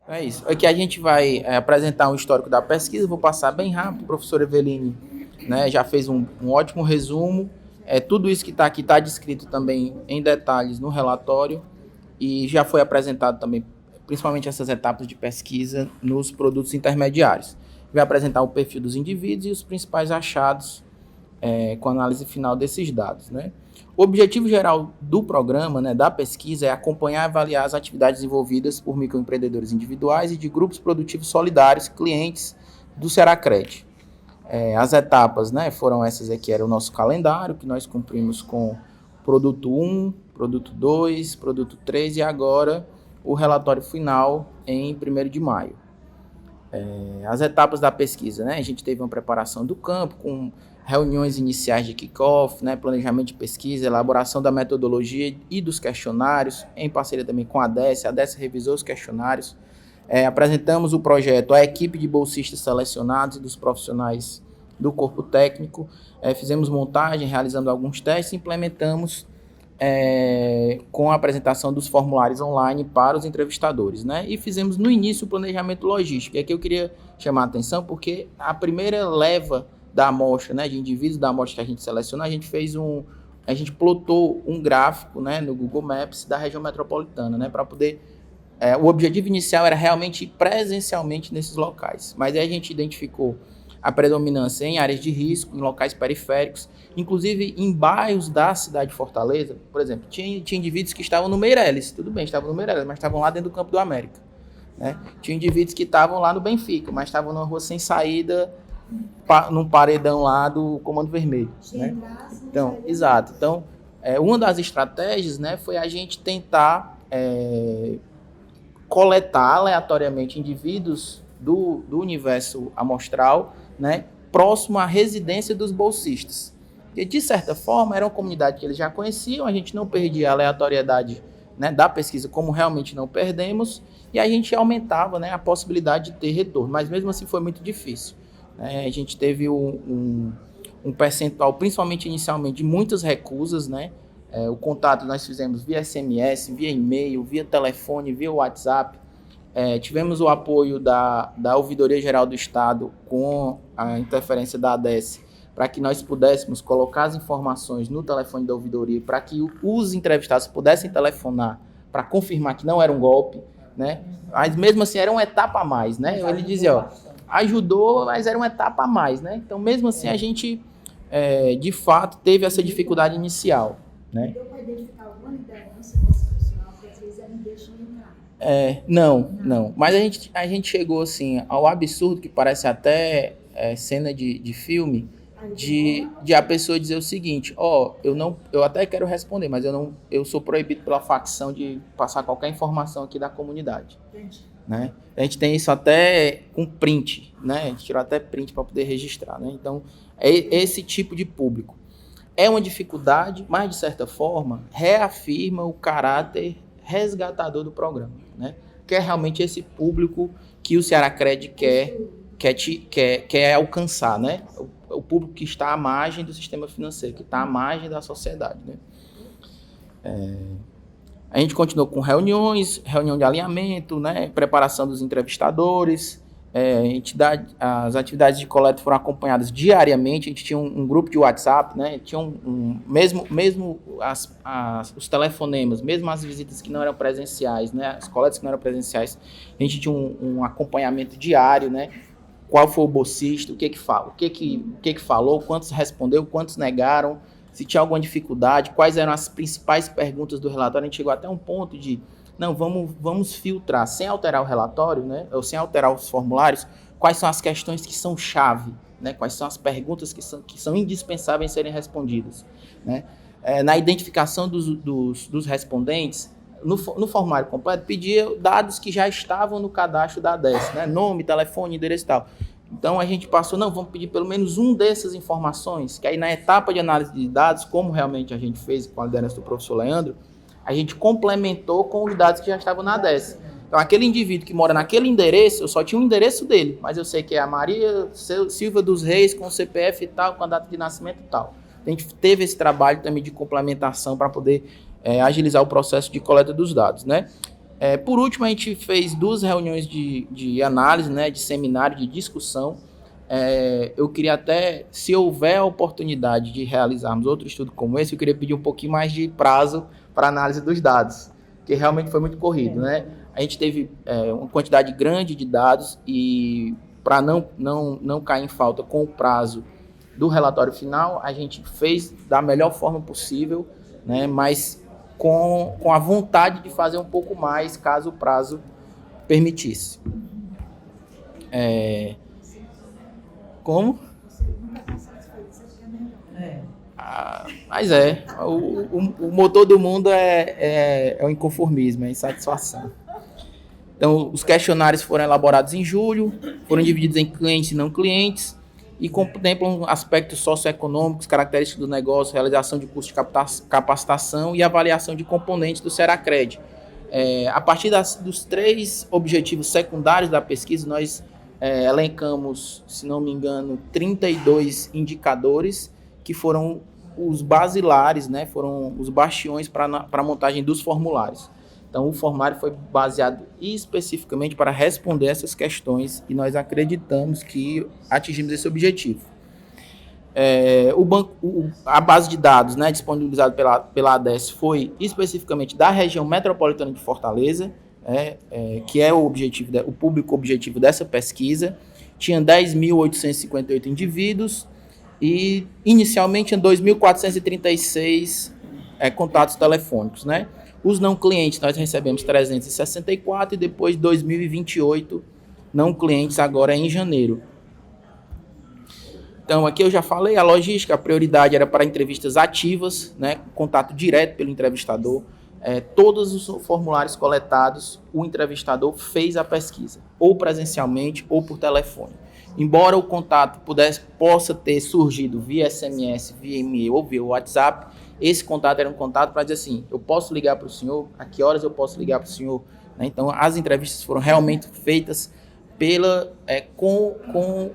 É isso. Aqui a gente vai apresentar um histórico da pesquisa, vou passar bem rápido, o professor Eveline, né, já fez um ótimo resumo. Tudo isso que está aqui está descrito também em detalhes no relatório e já foi apresentado também, principalmente essas etapas de pesquisa nos produtos intermediários. Vai apresentar o perfil dos indivíduos e os principais achados com a análise final desses dados, né? O objetivo geral do programa, né, da pesquisa, é acompanhar e avaliar as atividades desenvolvidas por microempreendedores individuais e de grupos produtivos solidários, clientes do Seracred. As etapas, né, foram essas aqui, era o nosso calendário, que nós cumprimos com produto 1, produto 2, produto 3 e agora o relatório final em 1º de maio. As etapas da pesquisa, né, a gente teve uma preparação do campo com reuniões iniciais de kick-off, né, planejamento de pesquisa, elaboração da metodologia e dos questionários, em parceria também com a DES revisou os questionários, apresentamos o projeto à equipe de bolsistas selecionados e dos profissionais do corpo técnico, fizemos montagem, realizando alguns testes e implementamos com a apresentação dos formulários online para os entrevistadores, né? E fizemos no início o planejamento logístico. E aqui eu queria chamar a atenção porque a primeira leva da amostra, né, de indivíduos da amostra que a gente seleciona, a gente plotou um gráfico, né, no Google Maps da região metropolitana, né, para poder o objetivo inicial era realmente ir presencialmente nesses locais, mas aí a gente identificou a predominância em áreas de risco, em locais periféricos, inclusive em bairros da cidade de Fortaleza. Por exemplo, tinha indivíduos que estavam no Meireles, tudo bem, estavam no Meireles, mas estavam lá dentro do Campo do América, né? Tinha indivíduos que estavam lá no Benfica, mas estavam numa rua sem saída, num paredão lá do Comando Vermelho, né? Então, exato. Então, uma das estratégias, né, foi a gente tentar coletar aleatoriamente indivíduos do universo amostral, né, próximo à residência dos bolsistas. E, de certa forma, era uma comunidade que eles já conheciam, a gente não perdia a aleatoriedade, né, da pesquisa, como realmente não perdemos, e a gente aumentava, né, a possibilidade de ter retorno, mas mesmo assim foi muito difícil. A gente teve um percentual, principalmente inicialmente, de muitas recusas, né? O contato nós fizemos via SMS, via e-mail, via telefone, via WhatsApp. Tivemos o apoio da Ouvidoria Geral do Estado com a interferência da ADES para que nós pudéssemos colocar as informações no telefone da ouvidoria para que os entrevistados pudessem telefonar para confirmar que não era um golpe, né? Mas mesmo assim era uma etapa a mais, né? Ele dizia, ó, ajudou, mas era uma etapa a mais, né? Então mesmo assim a gente de fato teve essa dificuldade inicial, né? Deu para identificar alguma liderança constitucional que às vezes não deixam entrar? Não. Mas a gente chegou assim ao absurdo que parece até cena de filme, de a pessoa dizer o seguinte, eu até quero responder, mas eu sou proibido pela facção de passar qualquer informação aqui da comunidade. Entendi. Né? A gente tem isso até com print, né? A gente tirou até print para poder registrar, né? Então, é esse tipo de público. É uma dificuldade, mas de certa forma reafirma o caráter resgatador do programa, né? Que é realmente esse público que o Seracred quer alcançar, né? O público que está à margem do sistema financeiro, que está à margem da sociedade, né? A gente continuou com reunião de alinhamento, né? Preparação dos entrevistadores, as atividades de coleta foram acompanhadas diariamente, a gente tinha um grupo de WhatsApp, né? Tinha mesmo os telefonemas, mesmo as visitas que não eram presenciais, né? As coletas que não eram presenciais, a gente tinha um acompanhamento diário, né? Qual foi o bolsista, o que falou, quantos respondeu, quantos negaram, se tinha alguma dificuldade, quais eram as principais perguntas do relatório. A gente chegou até um ponto de, não, vamos filtrar, sem alterar o relatório, né, ou sem alterar os formulários, quais são as questões que são chave, né, quais são as perguntas que são indispensáveis em serem respondidas, né. Na identificação dos respondentes, no formulário completo, pedia dados que já estavam no cadastro da ADES, né, nome, telefone, endereço e tal. Então a gente passou, vamos pedir pelo menos um dessas informações, que aí na etapa de análise de dados, como realmente a gente fez com a liderança do professor Leandro, a gente complementou com os dados que já estavam na ADES. Então aquele indivíduo que mora naquele endereço, eu só tinha o endereço dele, mas eu sei que é a Maria Silva dos Reis, com o CPF e tal, com a data de nascimento e tal. A gente teve esse trabalho também de complementação para poder agilizar o processo de coleta dos dados, né? Por último, a gente fez 2 reuniões de análise, né, de seminário, de discussão. Eu queria até, se houver a oportunidade de realizarmos outro estudo como esse, eu queria pedir um pouquinho mais de prazo para análise dos dados, que realmente foi muito corrido, né? A gente teve uma quantidade grande de dados e para não cair em falta com o prazo do relatório final, a gente fez da melhor forma possível, né? Mas com a vontade de fazer um pouco mais, caso o prazo permitisse. Como? Você nunca está satisfeito, você quer melhor. Mas o motor do mundo é o inconformismo, é a insatisfação. Então, os questionários foram elaborados em julho, foram divididos em clientes e não clientes, e contemplam aspectos socioeconômicos, características do negócio, realização de curso de capacitação e avaliação de componentes do Seracred. A partir dos 3 objetivos secundários da pesquisa, nós elencamos, se não me engano, 32 indicadores que foram os basilares, né, foram os bastiões para a montagem dos formulários. Então, o formulário foi baseado especificamente para responder essas questões e nós acreditamos que atingimos esse objetivo. A base de dados, né, disponibilizada pela ADES foi especificamente da região metropolitana de Fortaleza, que é o público objetivo dessa pesquisa. Tinha 10.858 indivíduos e inicialmente tinha 2.436 contatos telefônicos, né? Os não clientes nós recebemos 364 e depois 2.028 não clientes agora em janeiro. Então, aqui eu já falei, a logística, a prioridade era para entrevistas ativas, né, contato direto pelo entrevistador. Todos os formulários coletados, o entrevistador fez a pesquisa, ou presencialmente ou por telefone. Embora o contato possa ter surgido via SMS, via e-mail ou via WhatsApp, esse contato era um contato para dizer assim, eu posso ligar para o senhor, a que horas eu posso ligar para o senhor? Né? Então, as entrevistas foram realmente feitas com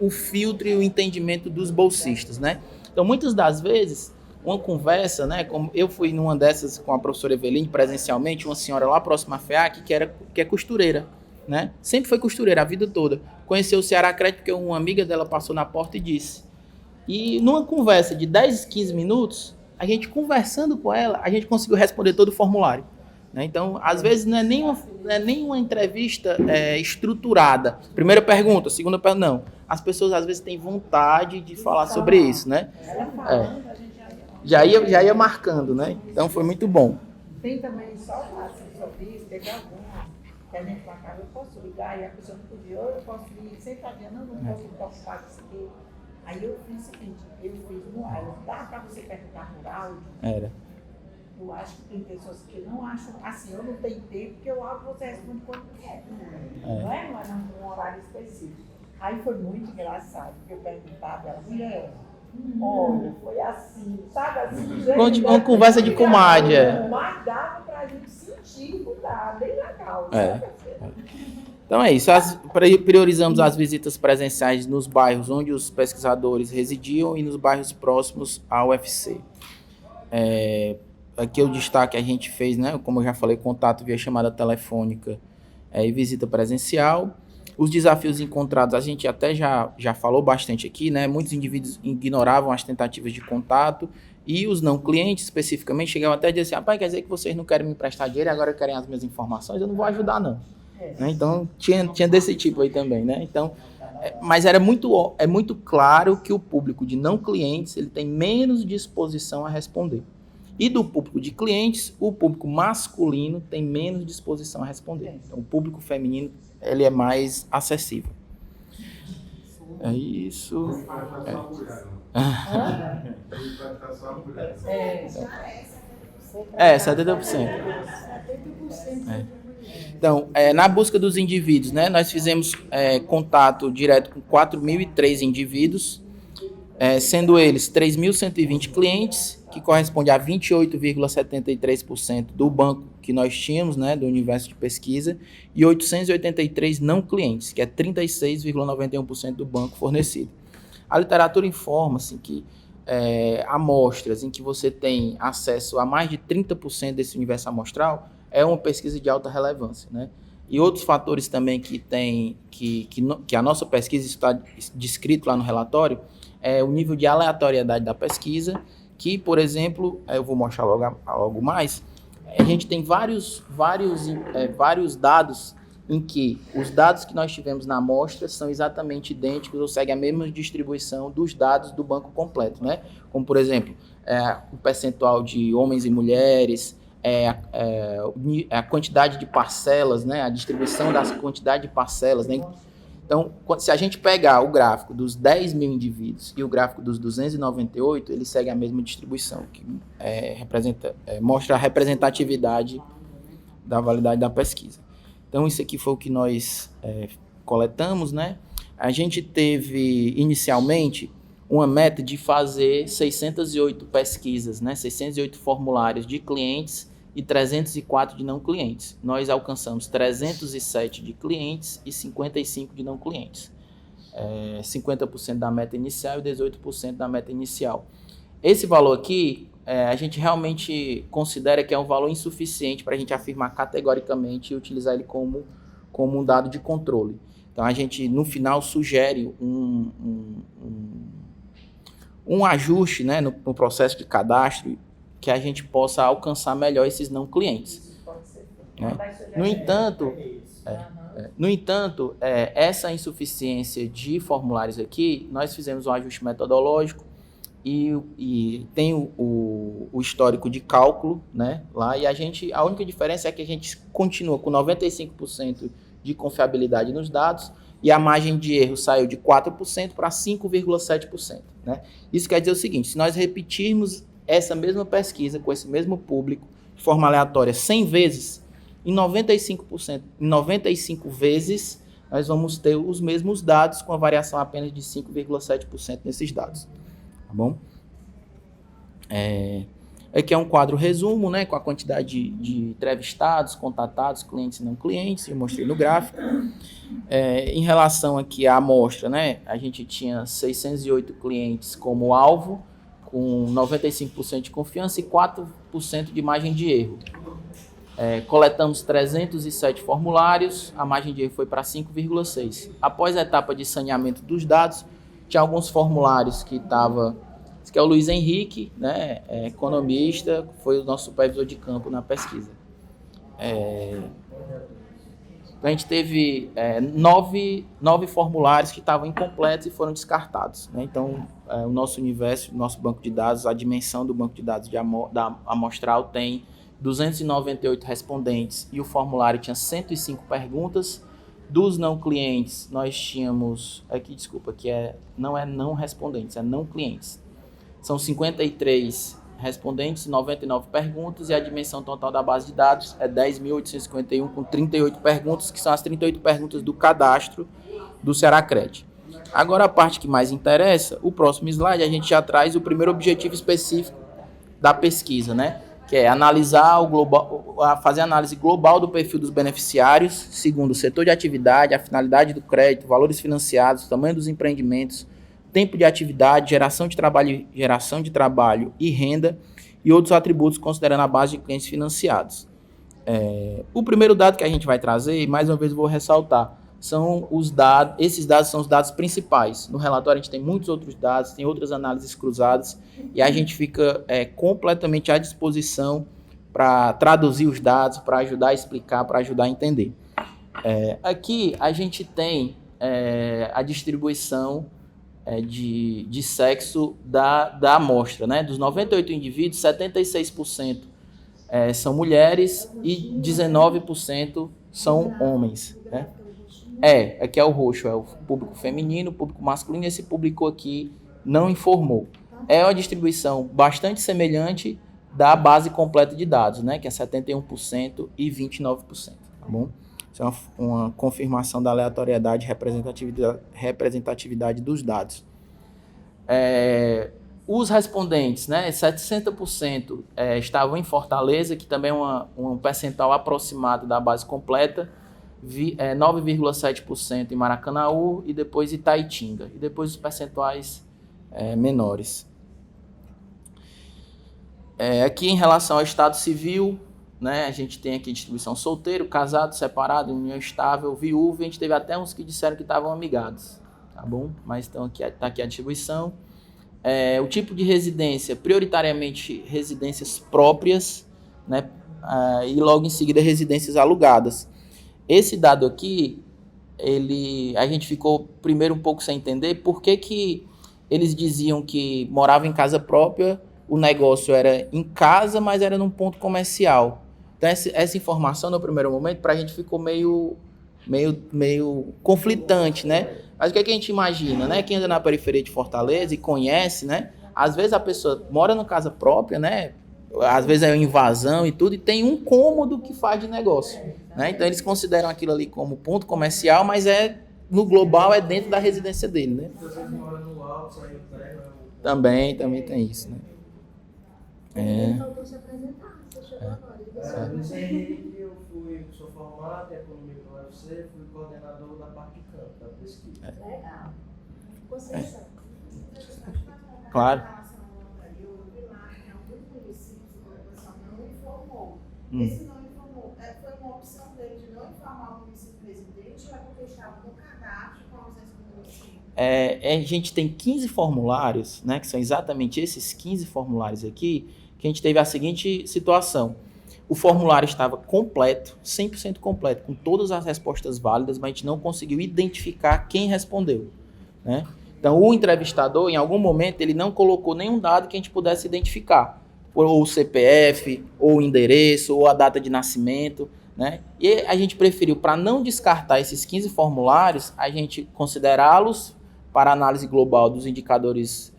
o filtro e o entendimento dos bolsistas, né? Então, muitas das vezes, uma conversa, né? Como eu fui numa dessas com a professora Eveline presencialmente, uma senhora lá próxima à FEAC, que é costureira, né? Sempre foi costureira a vida toda. Conheceu o Seracred porque uma amiga dela passou na porta e disse. E numa conversa de 10, 15 minutos, a gente conversando com ela, a gente conseguiu responder todo o formulário. Né? Então, às vezes, não é nem uma entrevista estruturada. Primeira pergunta, segunda pergunta, não. As pessoas, às vezes, têm vontade de falar sobre isso, né? Já ia marcando, né? Então, foi muito bom. Tem também só sobre isso, teve alguma que a gente marcava, eu posso ligar, e a pessoa não podia, ou eu posso ir, sem fazer, não posso me preocupar com isso aqui. Aí eu fiz o seguinte, eu fiz no áudio, dá para você perguntar por áudio? Era. Eu acho que tem pessoas que não acham, assim, eu não tenho tempo, porque o áudio você responde quando quer. Não é num horário específico. Aí foi muito engraçado, porque eu perguntava, ela, mulher, olha, foi assim, sabe assim? Uma conversa de comadre. Mas dava pra gente sentir, mudar, bem legal. Então é isso, priorizamos as visitas presenciais nos bairros onde os pesquisadores residiam e nos bairros próximos ao UFC. Aqui o destaque a gente fez, né, como eu já falei, contato via chamada telefônica e visita presencial. Os desafios encontrados, a gente até já falou bastante aqui, né, muitos indivíduos ignoravam as tentativas de contato e os não clientes, especificamente, chegavam até a dizer assim, rapaz, quer dizer que vocês não querem me emprestar dinheiro e agora querem as minhas informações, eu não vou ajudar não. Né? Então, tinha desse tipo aí também, né? Então, mas é muito claro que o público de não clientes ele tem menos disposição a responder. E do público de clientes, o público masculino tem menos disposição a responder. Então, o público feminino ele é mais acessível. É isso. É 70%. Então, na busca dos indivíduos, né, nós fizemos contato direto com 4.003 indivíduos, sendo eles 3.120 clientes, que corresponde a 28,73% do banco que nós tínhamos, né, do universo de pesquisa, e 883 não clientes, que é 36,91% do banco fornecido. A literatura informa assim, que amostras em que você tem acesso a mais de 30% desse universo amostral, é uma pesquisa de alta relevância, né? E outros fatores também que a nossa pesquisa está descrito lá no relatório é o nível de aleatoriedade da pesquisa, que, por exemplo, eu vou mostrar logo mais, a gente tem vários dados em que os dados que nós tivemos na amostra são exatamente idênticos ou seguem a mesma distribuição dos dados do banco completo, né? Como, por exemplo, o percentual de homens e mulheres, a quantidade de parcelas, né? A distribuição das quantidade de parcelas, né? Então, se a gente pegar o gráfico dos 10 mil indivíduos e o gráfico dos 298, eles seguem a mesma distribuição, que mostra a representatividade da validade da pesquisa. Então, isso aqui foi o que nós coletamos, né? A gente teve, inicialmente, uma meta de fazer 608 pesquisas, né? 608 formulários de clientes e 304 de não clientes. Nós alcançamos 307 de clientes e 55 de não clientes. 50% da meta inicial e 18% da meta inicial. Esse valor aqui, a gente realmente considera que é um valor insuficiente para a gente afirmar categoricamente e utilizar ele como um dado de controle. Então, a gente, no final, sugere um ajuste, né, no processo de cadastro, que a gente possa alcançar melhor esses não clientes. Né? No entanto, essa insuficiência de formulários aqui, nós fizemos um ajuste metodológico e tem o histórico de cálculo, né, lá, e a única diferença é que a gente continua com 95% de confiabilidade nos dados e a margem de erro saiu de 4% para 5,7%. Né? Isso quer dizer o seguinte, se nós repetirmos essa mesma pesquisa com esse mesmo público de forma aleatória 100 vezes, em 95 vezes nós vamos ter os mesmos dados com a variação apenas de 5,7% nesses dados. Tá bom? Aqui é um quadro resumo, né, com a quantidade de entrevistados, contatados, clientes e não clientes, eu mostrei no gráfico. Em relação aqui à amostra, né, a gente tinha 608 clientes como alvo, com 95% de confiança e 4% de margem de erro. Coletamos 307 formulários, a margem de erro foi para 5,6%. Após a etapa de saneamento dos dados, tinha alguns formulários que estava... Esse aqui é o Luiz Henrique, né, economista, foi o nosso supervisor de campo na pesquisa. A gente teve 9 formulários que estavam incompletos e foram descartados. Né? Então, o nosso universo, o nosso banco de dados, a dimensão do banco de dados da amostral tem 298 respondentes e o formulário tinha 105 perguntas. Dos não clientes, nós tínhamos... não é não respondentes, é não clientes. São 53 respondentes, 99 perguntas e a dimensão total da base de dados é 10.851 com 38 perguntas, que são as 38 perguntas do cadastro do Seracred. Agora a parte que mais interessa, o próximo slide, a gente já traz o primeiro objetivo específico da pesquisa, né? Que é analisar fazer a análise global do perfil dos beneficiários, segundo o setor de atividade, a finalidade do crédito, valores financiados, tamanho dos empreendimentos, tempo de atividade, geração de trabalho e renda e outros atributos considerando a base de clientes financiados. O primeiro dado que a gente vai trazer, mais uma vez eu vou ressaltar, são os dados, esses dados são os dados principais. No relatório a gente tem muitos outros dados, tem outras análises cruzadas e a gente fica completamente à disposição para traduzir os dados, para ajudar a explicar, para ajudar a entender. Aqui a gente tem a distribuição de sexo da amostra, né? Dos 98 indivíduos, 76% são mulheres e 19% são homens. Né? Aqui é o roxo, é o público feminino, o público masculino, e esse público aqui não informou. É uma distribuição bastante semelhante da base completa de dados, né? Que é 71% e 29%. Tá bom? Isso é uma confirmação da aleatoriedade e representatividade dos dados. Os respondentes, né, 60% estavam em Fortaleza, que também é um percentual aproximado da base completa, 9,7% em Maracanaú e depois Itaitinga. E depois os percentuais menores. Aqui em relação ao Estado Civil, né? A gente tem aqui distribuição solteiro, casado, separado, união estável, viúvo, e a gente teve até uns que disseram que estavam amigados, tá bom? Mas então tá aqui a distribuição. O tipo de residência, prioritariamente residências próprias, né? E logo em seguida residências alugadas. Esse dado aqui, a gente ficou primeiro um pouco sem entender por que eles diziam que moravam em casa própria, o negócio era em casa, mas era num ponto comercial. Então essa informação no primeiro momento para a gente ficou meio conflitante, né? Mas o que é que a gente imagina, né? Quem anda na periferia de Fortaleza e conhece, né? Às vezes a pessoa mora na casa própria, né? Às vezes é uma invasão e tudo, e tem um cômodo que faz de negócio, né? Então eles consideram aquilo ali como ponto comercial, mas no global é dentro da residência dele, né? Também tem isso, né? Faltou se apresentar, você chegou agora. Eu sou formado em economia pela UFC, fui coordenador da parte de campo, da pesquisa. Legal. Conceição. Claro. Eu vi lá que alguns municípios a população não informou. Hum. Esse não informou, foi uma opção dele de não informar o município residente ou é porque estava no cadastro com a ausência do município? A gente tem 15 formulários, né, que são exatamente esses 15 formulários aqui, que a gente teve a seguinte situação. O formulário estava completo, 100% completo, com todas as respostas válidas, mas a gente não conseguiu identificar quem respondeu, né? Então, o entrevistador, em algum momento, ele não colocou nenhum dado que a gente pudesse identificar, ou o CPF, ou o endereço, ou a data de nascimento, né? E a gente preferiu, para não descartar esses 15 formulários, a gente considerá-los para análise global dos indicadores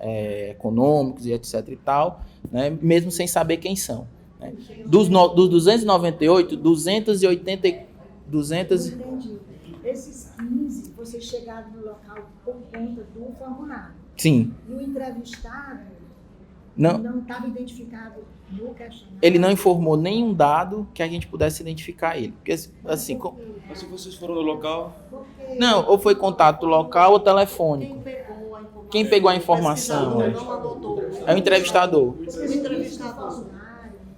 econômicos e etc e tal, né? Mesmo sem saber quem são, né? Dos 298, 280... Entendi. Esses 15, vocês chegaram no local por conta do formulário. Sim. E o entrevistado Não, estava identificado no questionário. ele não informou nenhum dado que a gente pudesse identificar ele. Porque, assim, Mas se vocês foram no local, Porque não, ou foi contato local ou telefônico. Quem pegou a informação? Quem pegou a informação, Não anotou. é o entrevistador. o entrevistador,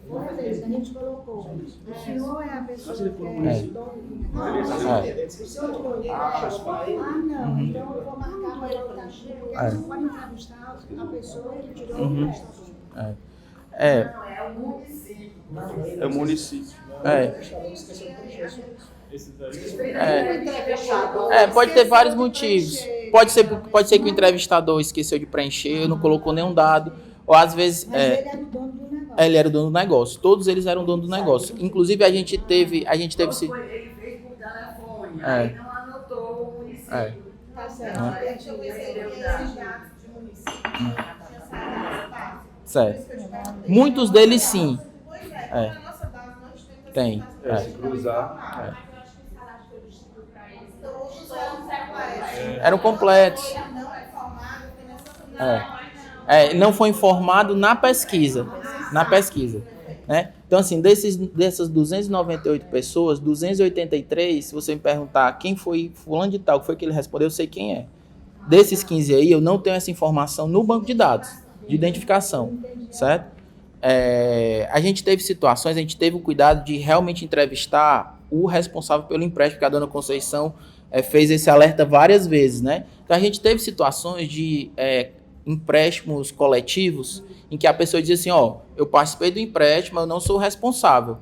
uma vez a gente colocou, o senhor é a pessoa que é dono do negócio. O senhor tirou ideia? Não, então eu vou marcar para ele estar cheio. Porque você não pode entrevistar a pessoa e ele tirou o entrevistador. É o município. é o município. Pode ter vários motivos. Pode ser que o entrevistador esqueceu de preencher, não colocou nenhum dado, ou às vezes Mas ele era o dono do negócio. ele era o dono do negócio. Todos eles eram dono do negócio. Inclusive a gente teve Ele fez por telefone, aí não anotou o município. Tá certo. Eu pensei que esses dados de município tinha saído. certo. Muitos deles sim. Na nossa base nós temos Tem. Se cruzar. Eram completos. não é formado, Não foi informado na pesquisa. Né? Então, assim, dessas 298 pessoas, 283, se você me perguntar quem foi fulano de tal, que foi que ele respondeu, eu sei quem é. Desses 15 aí, eu não tenho essa informação no banco de dados, de identificação, certo? A gente teve situações, a gente teve o cuidado de realmente entrevistar o responsável pelo empréstimo, porque a dona Conceição fez esse alerta várias vezes, né? Então, a gente teve situações de empréstimos coletivos em que a pessoa diz assim, eu participei do empréstimo, eu não sou o responsável.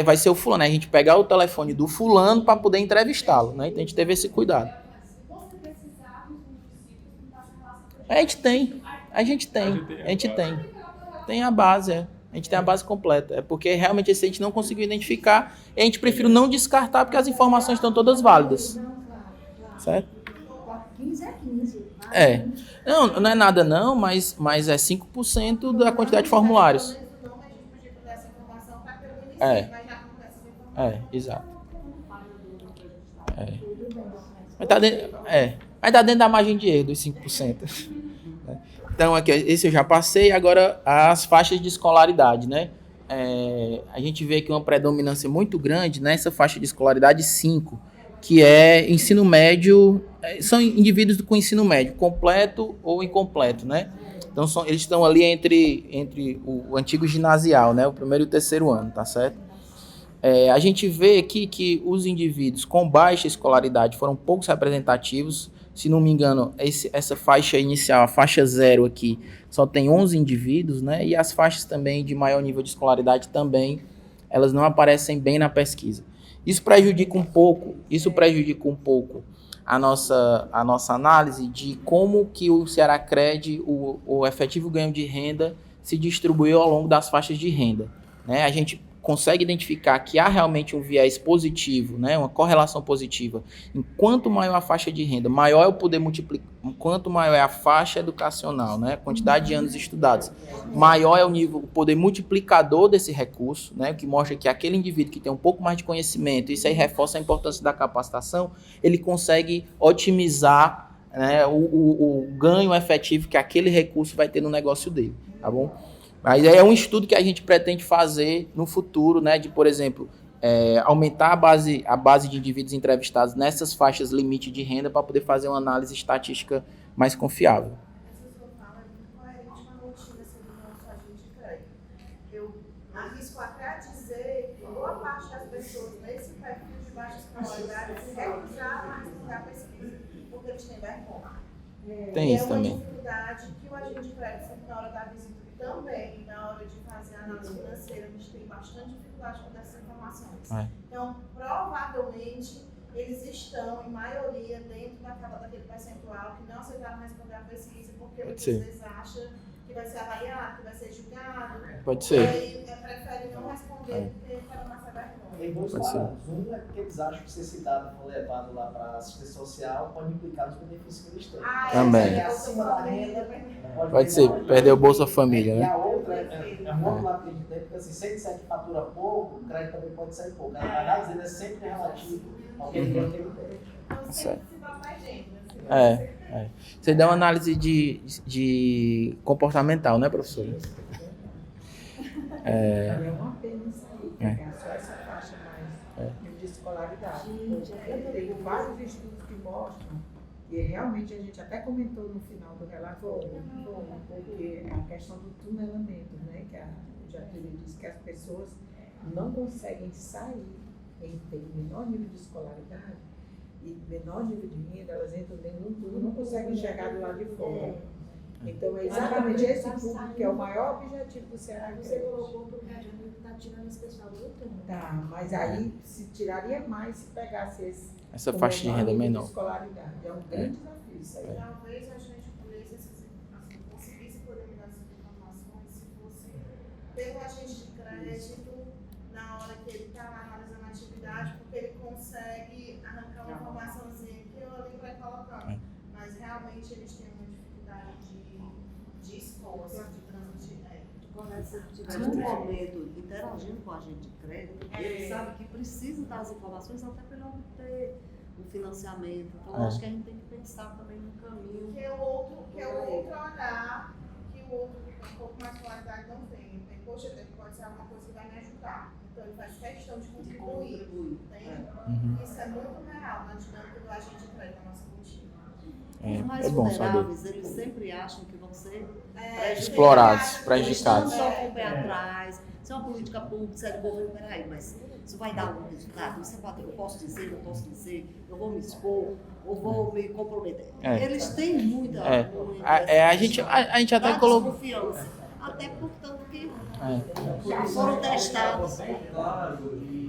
Vai ser o fulano, né? A gente pegar o telefone do fulano para poder entrevistá-lo, né? Então a gente teve esse cuidado. A gente tem. Tem a base, A gente tem a base completa. É porque realmente esse a gente não conseguiu identificar e a gente prefere não descartar porque as informações estão todas válidas. Certo? 15 é 15. Não é nada não, mas é 5% da quantidade de formulários. Exato. Mas tá dentro da margem de erro dos 5%. Então, aqui, esse eu já passei. Agora, as faixas de escolaridade, né? A gente vê aqui uma predominância muito grande nessa faixa de escolaridade 5, que é ensino médio, são indivíduos com ensino médio, completo ou incompleto, né? Então, eles estão ali entre o antigo ginasial, né? O primeiro e o terceiro ano, tá certo? A gente vê aqui que os indivíduos com baixa escolaridade foram poucos representativos. Se não me engano, essa faixa inicial, a faixa 0 aqui, só tem 11 indivíduos, né? E as faixas também de maior nível de escolaridade também, elas não aparecem bem na pesquisa. Isso prejudica um pouco a nossa análise de como que o Ceará-Cred, o efetivo ganho de renda, se distribuiu ao longo das faixas de renda, né? A gente consegue identificar que há realmente um viés positivo, né, uma correlação positiva. Enquanto maior a faixa de renda, maior é o poder multiplicar, quanto maior é a faixa educacional, né, a quantidade de anos estudados, maior é o poder multiplicador desse recurso, né, que mostra que aquele indivíduo que tem um pouco mais de conhecimento, isso aí reforça a importância da capacitação, ele consegue otimizar, né, o ganho efetivo que aquele recurso vai ter no negócio dele, tá bom? Mas é um estudo que a gente pretende fazer no futuro, né, de, por exemplo, aumentar a base de indivíduos entrevistados nessas faixas limite de renda para poder fazer uma análise estatística mais confiável. Essa sua fala é muito coerente com a rotina do nosso agente crédito. Eu arrisco até a dizer que boa parte das pessoas nesse perfil de baixa escolaridade se recusaram a responder a pesquisa porque eles têm vergonha. Tem isso também. É uma dificuldade que o agente crédito sempre na hora da visita também, na hora de fazer a análise financeira, a gente tem bastante dificuldade com essas informações. Então, provavelmente, eles estão, em maioria, dentro daquele percentual que não aceitaram responder a pesquisa, porque muitas vezes acham que vai ser avaliado, que vai ser julgado. Pode ser. E aí preferem não responder porque para não passar vergonha. Tem dois parâmetros. Um é porque eles acham que ser citado for levado lá para a assistência social pode implicar nos benefícios que eles têm. Também. Acima da renda, Pode ser, perder o Bolsa Família, E né? a outra é um outro lado que a gente tem, porque assim, se ele disser que fatura pouco, o crédito também pode sair pouco. A análise ele é sempre relativo ao que ele tem que ele tem. Então, sempre se dá mais gente, né? Você dá uma análise de comportamental, né, professor? É uma pena isso aí, pegar só essa faixa mais de escolaridade. Eu tenho vários estudos que mostram, e realmente a gente até comentou no final do relatório, porque a questão do tunelamento, né, que a Jacqueline disse que as pessoas não conseguem sair em ter menor nível de escolaridade e menor nível de renda, elas entram dentro de um túnel, não conseguem chegar do lado de fora. Então é exatamente esse público que é o maior objetivo do Ceará. Você colocou porque a gente está tirando esse pessoal do outro. Tá, mas aí se tiraria mais se pegasse essa faixa de renda menor. Escolaridade. É um grande desafio isso aí. Talvez a gente conseguisse poder essas informações se fosse pelo agente de crédito na hora que ele está analisando a atividade, porque ele consegue arrancar uma informaçãozinha aqui ou ali para colocando. Mas realmente eles têm uma dificuldade de esforço, de trânsito. Quando você estiver num momento interagindo com a agente de crédito, ele sabe que precisa das informações até para ele obter um financiamento. Então, acho que a gente tem que pensar também no caminho. Que é o outro olhar que o outro que tem um pouco mais de qualidade não tem. Poxa, pode ser alguma coisa que vai me ajudar. Então, ele faz questão de contribuir. Isso é muito real na dinâmica do agente de crédito na nossa rotina. Os mais bom vulneráveis, eles sempre acham que vão ser explorados, Eles prejudicados. estão só com o pé atrás. Se é uma política pública, se é do governo, peraí, mas isso vai dar algum resultado? Eu posso dizer, não posso dizer, eu vou me expor, ou vou me comprometer. Eles têm muita a gente até colocou. desconfiança. Até portanto que foram testados. Claro, e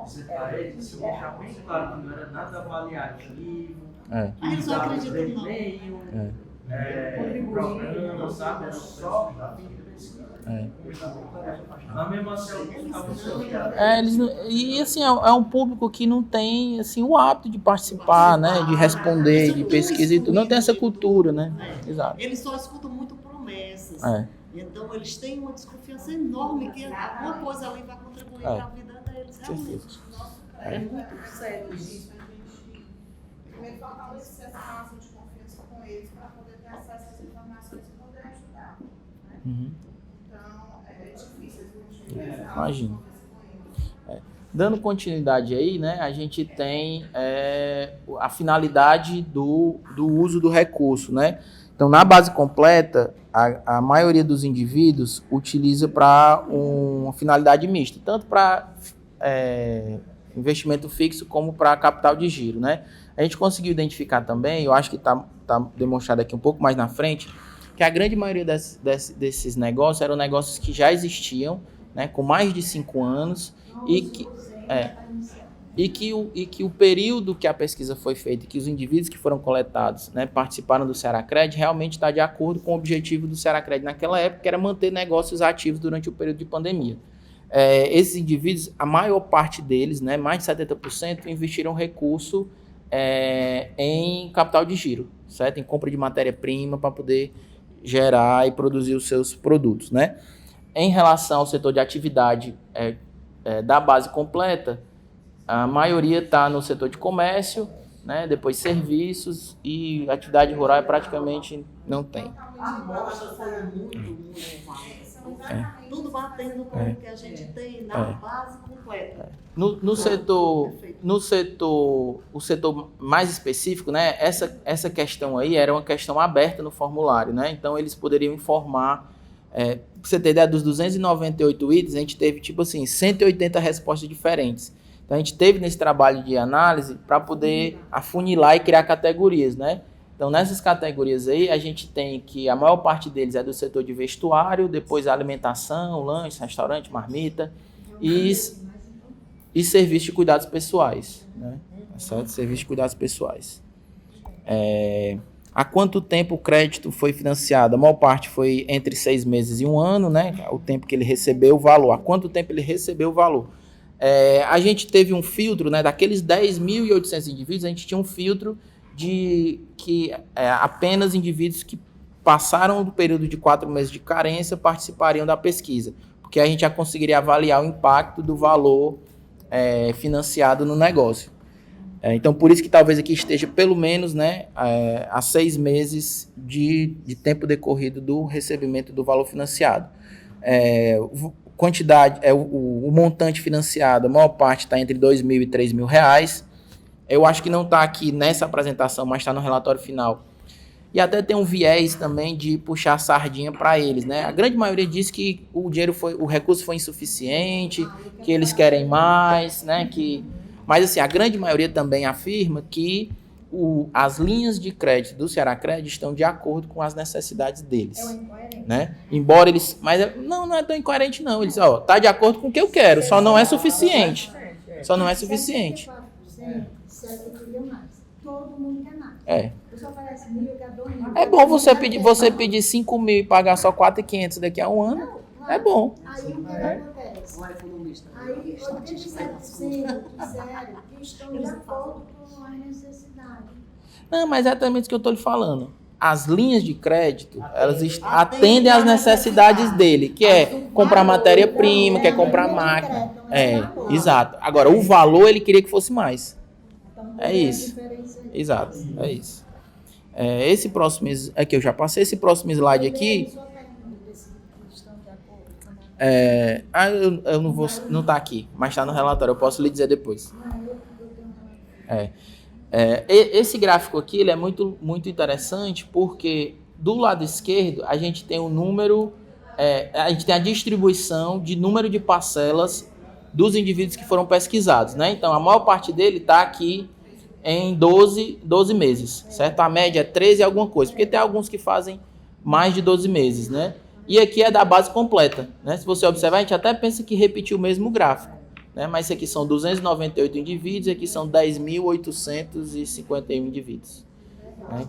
você deixou deixar muito claro que não era nada avaliativo, Eles não acreditam, não. programa, sabe? Era só a fim de pesquisa. Mas mesmo assim, alguns estavam desconfiados. E assim, é um público que não tem assim, o hábito de participar, né? De responder, de pesquisa e tudo. Não tem essa cultura, né? Exato. Eles só escutam muito promessas. Então, eles têm uma desconfiança enorme que alguma coisa ali vai contribuir para a vida deles. Realmente. É muito sério isso. Primeiro, fortalecer essa relação de confiança com eles para poder ter acesso às informações e poder ajudar. Né? Então, é difícil a gente Imagino. Dando continuidade aí, né, a gente tem a finalidade do uso do recurso, né? Então, na base completa, a maioria dos indivíduos utiliza para uma finalidade mista, tanto para investimento fixo como para capital de giro, né? A gente conseguiu identificar também, eu acho que está demonstrado aqui um pouco mais na frente, que a grande maioria desses negócios eram negócios que já existiam, né, com mais de 5 anos, e que o período que a pesquisa foi feita, que os indivíduos que foram coletados, né, participaram do Seracred, realmente está de acordo com o objetivo do Seracred naquela época, que era manter negócios ativos durante o período de pandemia. Esses indivíduos, a maior parte deles, né, mais de 70%, investiram recurso em capital de giro, certo? Em compra de matéria-prima para poder gerar e produzir os seus produtos, né? Em relação ao setor de atividade da base completa, a maioria está no setor de comércio, né? Depois serviços, e atividade rural praticamente não tem. A amostra foi muito tudo batendo com o que a gente tem na base completa. O setor mais específico, né? Essa questão aí era uma questão aberta no formulário, né? Então eles poderiam informar. Pra você ter ideia, dos 298 itens, a gente teve, tipo assim, 180 respostas diferentes. Então, a gente teve nesse trabalho de análise para poder afunilar e criar categorias, né? Então, nessas categorias aí, a gente tem que a maior parte deles é do setor de vestuário, depois alimentação, lanche, restaurante, marmita e serviço de cuidados pessoais, né? Certo? Serviço de cuidados pessoais. Há quanto tempo o crédito foi financiado? A maior parte foi entre 6 meses e 1 ano, né? O tempo que ele recebeu o valor. Há quanto tempo ele recebeu o valor? A gente teve um filtro, né? Daqueles 10.800 indivíduos, a gente tinha um filtro de que apenas indivíduos que passaram do período de 4 meses de carência participariam da pesquisa, porque a gente já conseguiria avaliar o impacto do valor financiado no negócio. Então, por isso que talvez aqui esteja pelo menos, né, a 6 meses de tempo decorrido do recebimento do valor financiado. Quantidade, o montante financiado, a maior parte está entre R$2.000 e R$3.000. Eu acho que não está aqui nessa apresentação, mas está no relatório final. E até tem um viés também de puxar a sardinha para eles, né? A grande maioria diz que o recurso foi insuficiente, que eles querem mais, né? Mas assim, a grande maioria também afirma que as linhas de crédito do Seracred estão de acordo com as necessidades deles. Né? Embora eles... Mas não é tão incoerente não. Eles tá de acordo com o que eu quero, só não é suficiente. Só não é suficiente. Todo mundo quer mais. É bom você pedir 5.000 e pagar só 4.500 daqui a 1 ano. É bom. Aí o que acontece? Aí 87% disseram que estão de acordo com as necessidades. Não, mas é exatamente isso que eu estou lhe falando. As linhas de crédito, elas atendem às necessidades dele, que é comprar matéria-prima, quer comprar máquina. Exato. Agora, o valor ele queria que fosse mais. É isso. Exato, é isso. Esse próximo... Aqui eu já passei. Esse próximo slide aqui... eu não vou... Não está aqui, mas está no relatório. Eu posso lhe dizer depois. Esse gráfico aqui ele é muito, muito interessante porque do lado esquerdo a gente tem o número, a gente tem a distribuição de número de parcelas dos indivíduos que foram pesquisados, né? Então a maior parte dele está aqui em 12 meses, certo? A média é 13 alguma coisa, porque tem alguns que fazem mais de 12 meses, né? E aqui é da base completa, né? Se você observar, a gente até pensa que repetiu o mesmo gráfico. Né? Mas isso aqui são 298 indivíduos e aqui são 10.851 indivíduos. Né?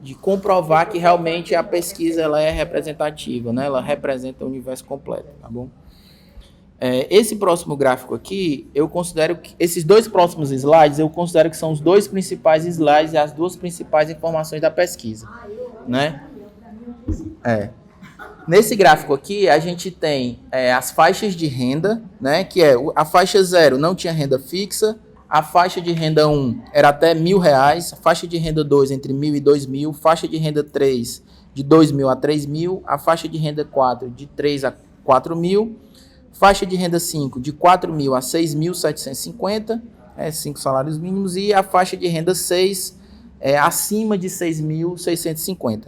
De comprovar que realmente a pesquisa ela é representativa, né? Ela representa o universo completo, tá bom? Esse próximo gráfico aqui, eu considero que esses 2 próximos slides, eu considero que são os 2 principais slides e as 2 principais informações da pesquisa, né? Nesse gráfico aqui, a gente tem as faixas de renda, né, que a faixa 0 não tinha renda fixa, a faixa de renda 1 era até R$1.000, a faixa de renda 2 entre 1.000 e 2.000, faixa de renda 3 de 2.000 a 3.000, a faixa de renda 4 de 3 a 4.000, faixa de renda 5 de 4.000 a 6.750, 5 salários mínimos, e a faixa de renda 6 acima de 6.650.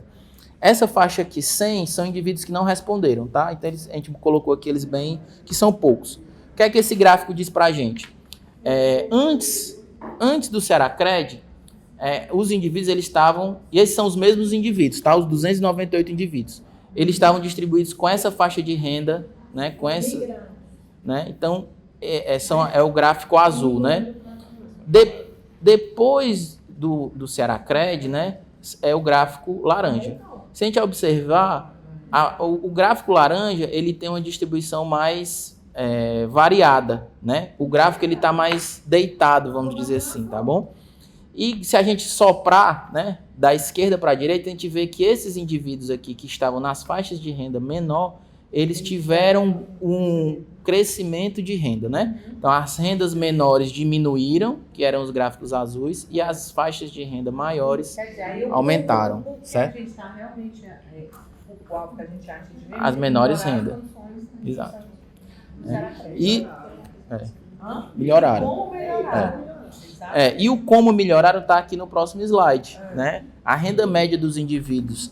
Essa faixa aqui, 100, são indivíduos que não responderam, tá? Então a gente colocou aqui eles bem, que são poucos. O que é que esse gráfico diz pra gente? Antes do Seracred, os indivíduos eles estavam, e esses são os mesmos indivíduos, tá? Os 298 indivíduos. Eles estavam distribuídos com essa faixa de renda, né? Com essa, né? Então, é o gráfico azul, né? Depois do Seracred, né? É o gráfico laranja. Se a gente observar, o gráfico laranja ele tem uma distribuição mais variada, né? O gráfico ele está mais deitado, vamos dizer assim, tá bom? E se a gente soprar, né, da esquerda para a direita, a gente vê que esses indivíduos aqui que estavam nas faixas de renda menor, eles tiveram um crescimento de renda, né? Então as rendas menores diminuíram, que eram os gráficos azuis, e as faixas de renda maiores aumentaram, certo? A gente está realmente o qual que a gente acha de As menores rendas. Exato. Melhoraram. Como melhoraram? E o como melhoraram está aqui no próximo slide, né? A renda média dos indivíduos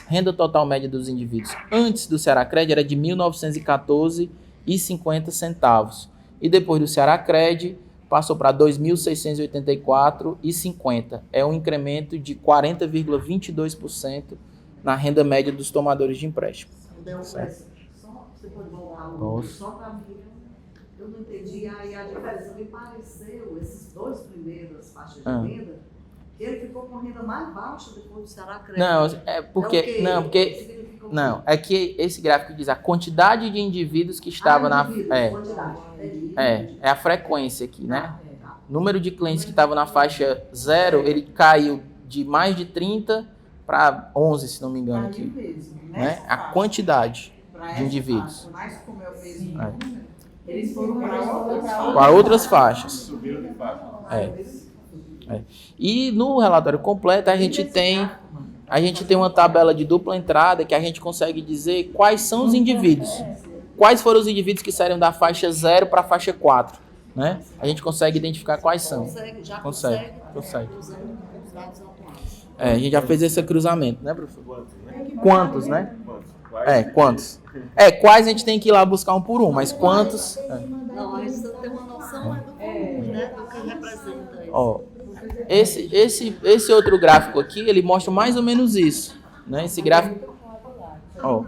renda total média dos indivíduos antes do Seracred era de R$ 1.914,50 centavos. E depois do Seracred passou para R$ 2.684,50. É um incremento de 40,22% na renda média dos tomadores de empréstimo. Você pode voltar só para mim. Eu não entendi aí a diferença. Me pareceu, esses dois primeiros faixas de renda, que ele ficou com renda mais baixa depois do Seracred. Não, é que esse gráfico diz a quantidade de indivíduos que estava é a frequência aqui, né? Número de clientes que estavam na faixa 0, ele caiu de mais de 30 para 11, se não me engano aqui, né? A quantidade de indivíduos. Mas como é o mesmo número, eles foram para outras faixas. Subiram de faixa. E no relatório completo a gente tem uma tabela de dupla entrada que a gente consegue dizer quais são os indivíduos. Quais foram os indivíduos que saíram da faixa 0 para a faixa 4, né? A gente consegue identificar quais são. Consegue. A gente já fez esse cruzamento, né, professor? Quantos, né? Quantos? Quais a gente tem que ir lá buscar um por um, mas quantos? Não, a gente tem uma noção do volume, né? Do que representa isso. Ó, esse outro gráfico aqui, ele mostra mais ou menos isso, né? Esse gráfico. Ó.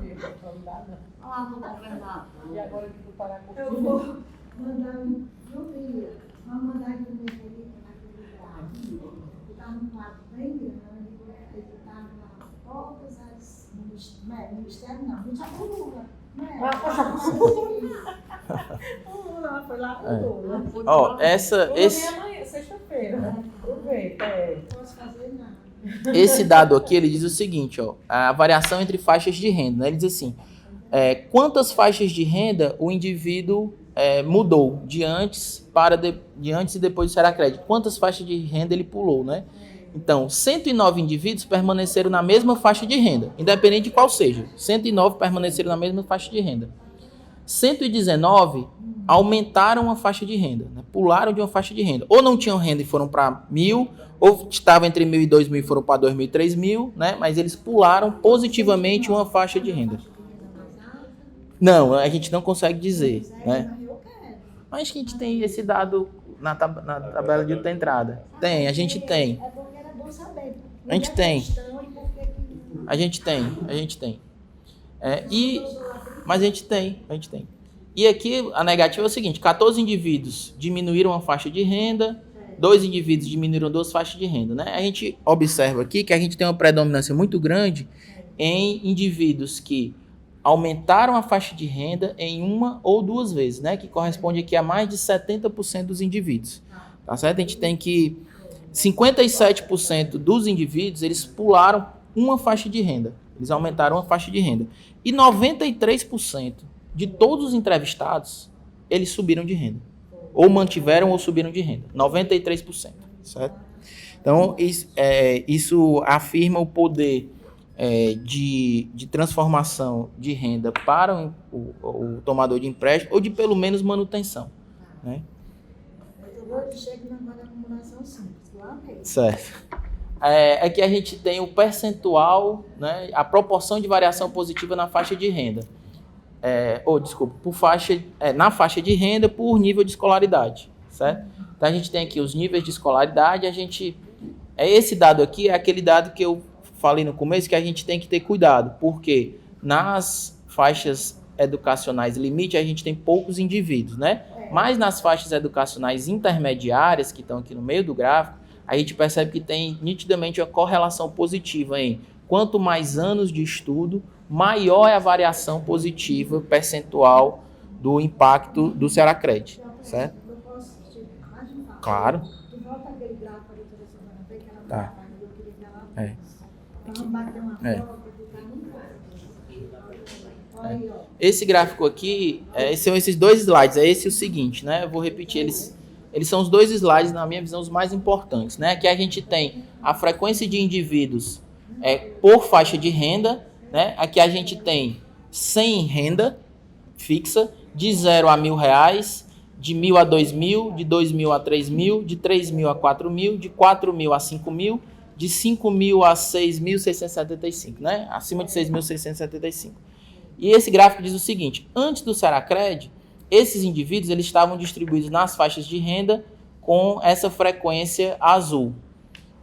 Eu vou mandar vamos mandar aqui no meu quadro. Está num quadro bem grande, ele está em todas as ministério não, muito a coluna. Foi lá pro Lula. Ó, sexta-feira. Aproveita. Posso fazer nada. Esse dado aqui, ele diz o seguinte, ó, a variação entre faixas de renda, né? Ele diz assim, quantas faixas de renda o indivíduo mudou de antes e depois do Seracred, quantas faixas de renda ele pulou, né? Então, 109 indivíduos permaneceram na mesma faixa de renda, independente de qual seja. 109 permaneceram na mesma faixa de renda. 119 aumentaram a faixa de renda, né? Pularam de uma faixa de renda. Ou não tinham renda e foram para 1.000, ou estavam entre 1.000 e 2.000 e foram para 2.000 e 3.000, né? Mas eles pularam positivamente uma faixa de renda. Não, a gente não consegue dizer, né? Mas a gente tem esse dado na tabela de entrada. Tem, a gente tem. A gente tem. Mas a gente tem. E aqui a negativa é o seguinte, 14 indivíduos diminuíram a faixa de renda, 2 indivíduos diminuíram 2 faixas de renda, né? A gente observa aqui que a gente tem uma predominância muito grande em indivíduos que aumentaram a faixa de renda em uma ou 2 vezes, né? Que corresponde aqui a mais de 70% dos indivíduos. Tá certo? A gente tem que 57% dos indivíduos, eles pularam uma faixa de renda. Eles aumentaram uma faixa de renda. E 93% de todos os entrevistados, eles subiram de renda. Ou mantiveram ou subiram de renda. 93%. Certo? Então, isso afirma o poder de transformação de renda para o tomador de empréstimo ou de pelo menos manutenção. Né? Eu chego na acumulação simples, lá mesmo. Certo. é que a gente tem o percentual, né, a proporção de variação positiva na faixa de renda. Na faixa de renda por nível de escolaridade, certo? Então a gente tem aqui os níveis de escolaridade, esse dado aqui é aquele dado que eu falei no começo que a gente tem que ter cuidado, porque nas faixas educacionais limite a gente tem poucos indivíduos, né? Mas nas faixas educacionais intermediárias, que estão aqui no meio do gráfico, a gente percebe que tem nitidamente uma correlação positiva em quanto mais anos de estudo, maior é a variação positiva percentual do impacto do Seracred, certo? Eu posso te mais um passo? Claro. Tu volta aquele gráfico ali que você vai ver, que ela Tá. eu queria que ela É. Vamos bater uma É. prova para ficar no Olha aí, ó. Esse gráfico aqui, são esses dois slides, é esse o seguinte, né? Eu vou repetir, eles são os dois slides, na minha visão, os mais importantes, né? Que a gente tem a frequência de indivíduos por faixa de renda, né? Aqui a gente tem sem renda fixa, de 0 a R$1.000, de 1.000 a 2.000, de 2.000 a 3.000, de 3.000 a 4.000, de 4.000 a 5.000, de 5.000 a 6.675, né? Acima de 6.675. E esse gráfico diz o seguinte: antes do Seracred, esses indivíduos eles estavam distribuídos nas faixas de renda com essa frequência azul.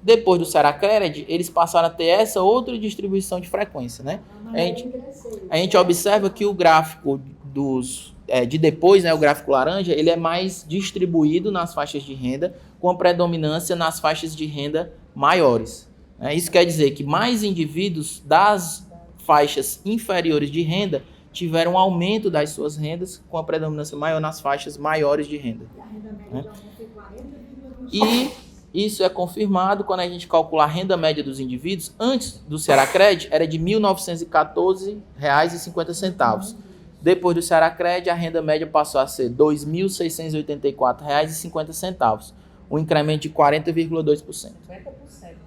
Depois do Seracred, eles passaram a ter essa outra distribuição de frequência, né? A gente observa que o gráfico de depois, né, o gráfico laranja, ele é mais distribuído nas faixas de renda, com a predominância nas faixas de renda maiores. Isso quer dizer que mais indivíduos das faixas inferiores de renda tiveram um aumento das suas rendas, com a predominância maior nas faixas maiores de renda. E a renda média foi 40,20. E isso é confirmado quando a gente calcula a renda média dos indivíduos. Antes do Seracred, era de R$ 1.914,50. Depois do Seracred, a renda média passou a ser R$ 2.684,50. Um incremento de 40,2%. 50%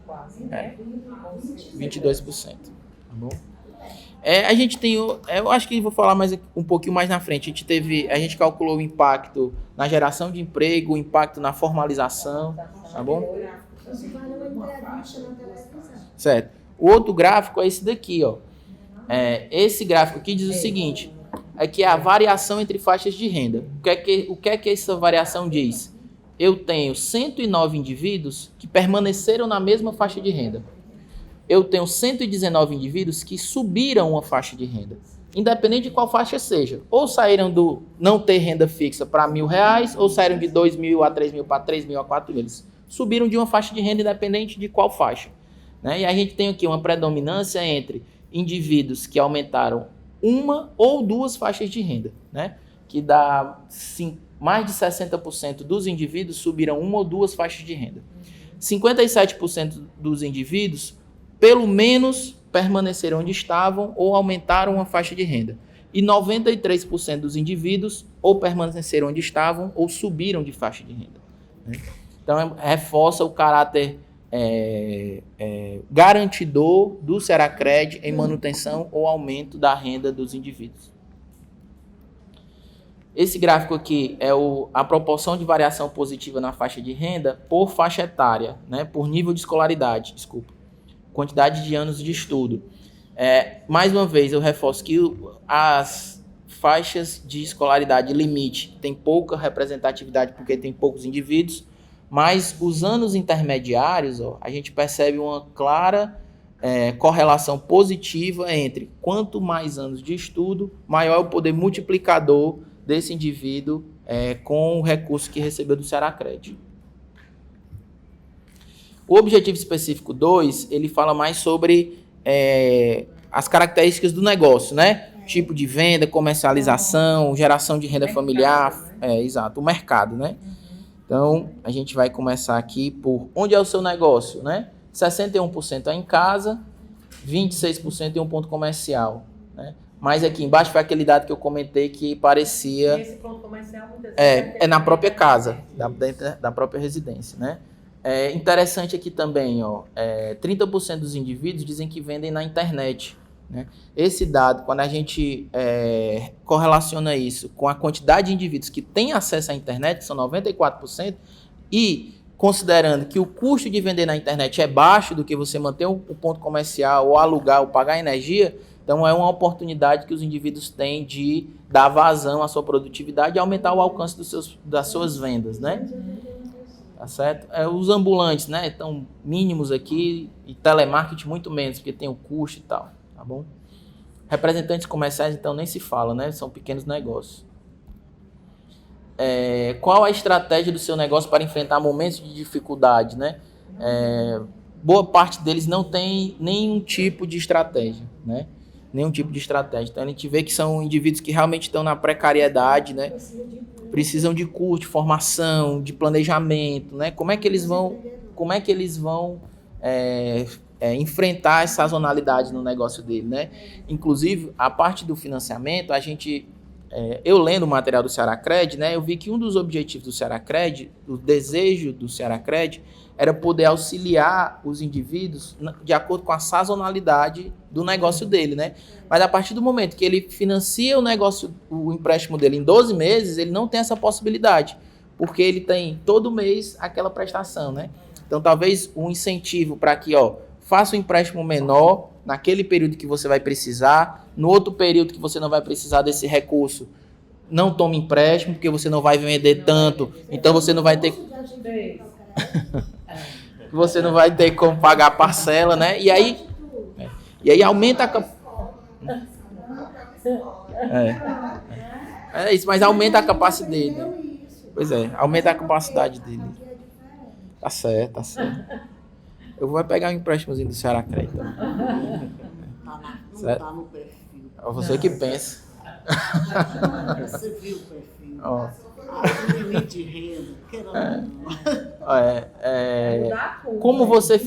quase, né? 22%. Tá bom? A gente tem, eu acho que vou falar mais um pouquinho mais na frente. A gente calculou o impacto na geração de emprego, o impacto na formalização, tá bom? Isso vale uma entrevista na televisão. Certo. O outro gráfico é esse daqui, ó. Esse gráfico aqui diz o seguinte: é que a variação entre faixas de renda. O que é que essa variação diz? Eu tenho 109 indivíduos que permaneceram na mesma faixa de renda. Eu tenho 119 indivíduos que subiram uma faixa de renda, independente de qual faixa seja. Ou saíram do não ter renda fixa para R$1.000, ou saíram de 2.000 a 3.000 para 3.000 a 4.000. Eles subiram de uma faixa de renda independente de qual faixa, né? E a gente tem aqui uma predominância entre indivíduos que aumentaram uma ou duas faixas de renda, né? Que dá mais de 60% dos indivíduos subiram uma ou duas faixas de renda. 57% dos indivíduos pelo menos permaneceram onde estavam ou aumentaram uma faixa de renda. E 93% dos indivíduos ou permaneceram onde estavam ou subiram de faixa de renda, né? Então, reforça o caráter garantidor do Seracred em manutenção ou aumento da renda dos indivíduos. Esse gráfico aqui é a proporção de variação positiva na faixa de renda por faixa etária, né? Por nível de escolaridade, quantidade de anos de estudo. Mais uma vez, eu reforço que as faixas de escolaridade limite têm pouca representatividade porque tem poucos indivíduos, mas os anos intermediários, a gente percebe uma clara correlação positiva entre quanto mais anos de estudo, maior é o poder multiplicador desse indivíduo com o recurso que recebeu do Seracred. O objetivo específico 2, ele fala mais sobre as características do negócio, né? Tipo de venda, comercialização, geração de renda familiar, exato, o mercado, né? Então, a gente vai começar aqui por onde é o seu negócio, né? 61% é em casa, 26% em um ponto comercial, né? Mas aqui embaixo foi aquele dado que eu comentei que parecia... Esse ponto comercial muitas vezes é na própria casa, dentro da própria residência, né? Interessante aqui também, 30% dos indivíduos dizem que vendem na internet, né? Esse dado, quando a gente correlaciona isso com a quantidade de indivíduos que têm acesso à internet, que são 94%, e considerando que o custo de vender na internet é baixo do que você manter o ponto comercial, ou alugar, ou pagar energia, então é uma oportunidade que os indivíduos têm de dar vazão à sua produtividade e aumentar o alcance das suas vendas, né? Tá certo? Os ambulantes, né, estão mínimos aqui, e telemarketing muito menos, porque tem o custo e tal, tá bom? Representantes comerciais, então, nem se fala, né? São pequenos negócios. Qual a estratégia do seu negócio para enfrentar momentos de dificuldade, né? Boa parte deles não tem nenhum tipo de estratégia, né? Nenhum tipo de estratégia. Então, a gente vê que são indivíduos que realmente estão na precariedade, né? Precisam de curso, de formação, de planejamento, né? Como é que eles vão enfrentar essa sazonalidade no negócio dele, né? Inclusive, a parte do financiamento, eu lendo o material do Cearacred, né, eu vi que um dos objetivos do Cearacred, o desejo do Cearacred, era poder auxiliar os indivíduos de acordo com a sazonalidade do negócio dele, né? Mas a partir do momento que ele financia o empréstimo dele em 12 meses, ele não tem essa possibilidade, porque ele tem todo mês aquela prestação, né? Então, talvez um incentivo para que, faça um empréstimo menor naquele período que você vai precisar, no outro período que você não vai precisar desse recurso, não tome empréstimo, porque você não vai vender tanto, então você não vai ter como pagar a parcela, né? E aí aumenta isso, mas aumenta a capacidade dele. Pois aumenta a capacidade dele. Tá certo. Eu vou pegar um empréstimozinho do Cearacred. Não tá no perfil. É você que pensa. Você viu o perfil. Ó. O limite de renda. Como você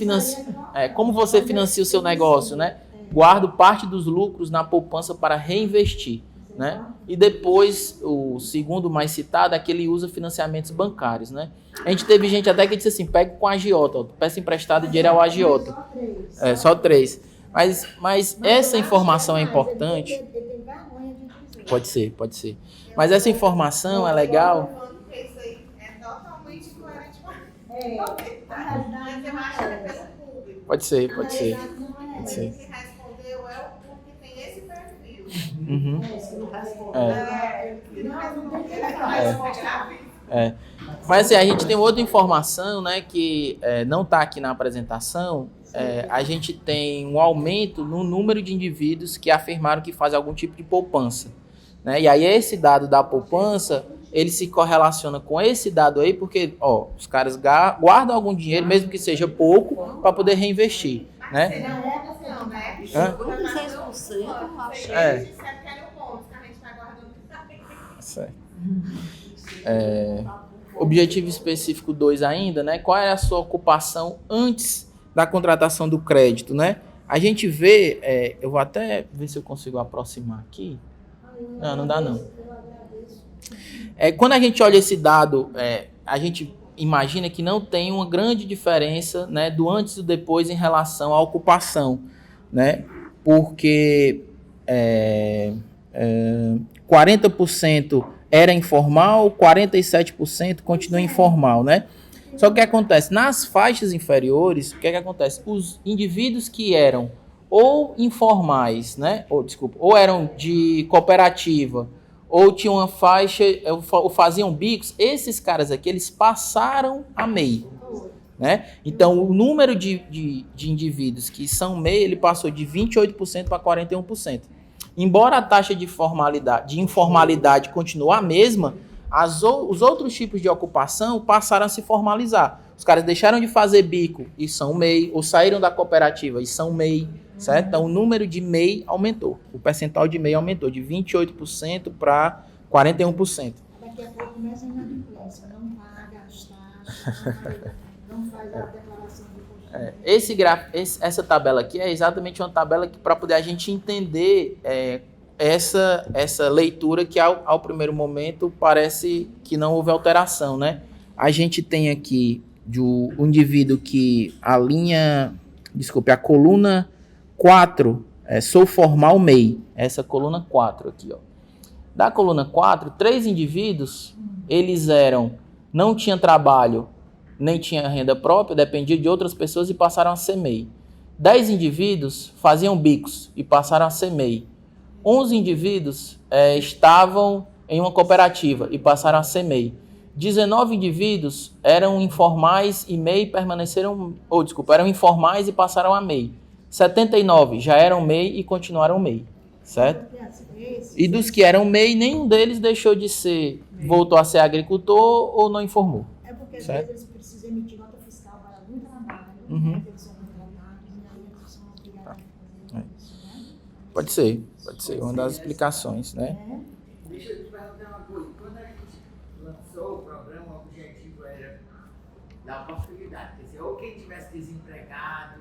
financia o seu negócio, né? Guardo parte dos lucros na poupança para reinvestir, né? E depois, o segundo mais citado é que ele usa financiamentos bancários, né? A gente teve gente até que disse assim, pega com a agiota, peça emprestado dinheiro ao agiota. Só 3. Mas essa informação é importante. Pode ser. Mas essa informação é legal. Isso aí é totalmente incoerente com a público. Pode ser. Quem respondeu é o público que tem esse perfil. Uhum. Mas assim, a gente tem outra informação, né, que não está aqui na apresentação. A gente tem um aumento no número de indivíduos que afirmaram que fazem algum tipo de poupança, né? E aí esse dado da poupança, ele se correlaciona com esse dado aí, porque os caras guardam algum dinheiro, mesmo que seja pouco, para poder reinvestir, né? Não, né? 56% eu acho. Certo. Objetivo específico 2 ainda, né? Qual era a sua ocupação antes da contratação do crédito, né? A gente vê, eu vou até ver se eu consigo aproximar aqui. Não dá não. Quando a gente olha esse dado, a gente imagina que não tem uma grande diferença, né, do antes e do depois em relação à ocupação, né? Porque 40% era informal, 47% continua informal, né? Só que o que acontece? Nas faixas inferiores, o que acontece? Os indivíduos que eram ou informais, né? Ou eram de cooperativa, ou tinham uma faixa, ou faziam bicos, esses caras aqui, eles passaram a MEI, né? Então, o número de indivíduos que são MEI, ele passou de 28% para 41%. Embora a taxa de informalidade continue a mesma, os outros tipos de ocupação passaram a se formalizar. Os caras deixaram de fazer bico e são MEI, ou saíram da cooperativa e são MEI, certo? Então, o número de MEI aumentou. O percentual de MEI aumentou de 28% para 41%. Daqui a pouco começa a inadimplência, não paga as taxas, não faz a declaração de imposto. Essa tabela aqui é exatamente uma tabela para poder a gente entender essa leitura que ao primeiro momento parece que não houve alteração, né? A gente tem aqui o indivíduo que a coluna 4, sou formal MEI, essa coluna 4 aqui, ó. Da coluna 4, 3 indivíduos, eles não tinham trabalho nem tinha renda própria, dependia de outras pessoas e passaram a ser MEI. 10 indivíduos faziam bicos e passaram a ser MEI. 11 indivíduos estavam em uma cooperativa e passaram a ser MEI. 19 indivíduos eram informais e MEI eram informais e passaram a MEI. 79 já eram MEI e continuaram MEI, certo? E dos que eram MEI, nenhum deles deixou de ser, voltou a ser agricultor ou não informou. É porque às certo? vezes eles precisam emitir nota fiscal para muito trabalho, Uhum. eles são contratados, e aí eles são obrigados a fazer isso, né? Pode ser uma das explicações, né? Deixa eu te perguntar uma coisa. Quando a gente lançou o programa, o objetivo era dar oportunidade. Quer dizer, ou quem estivesse desempregado,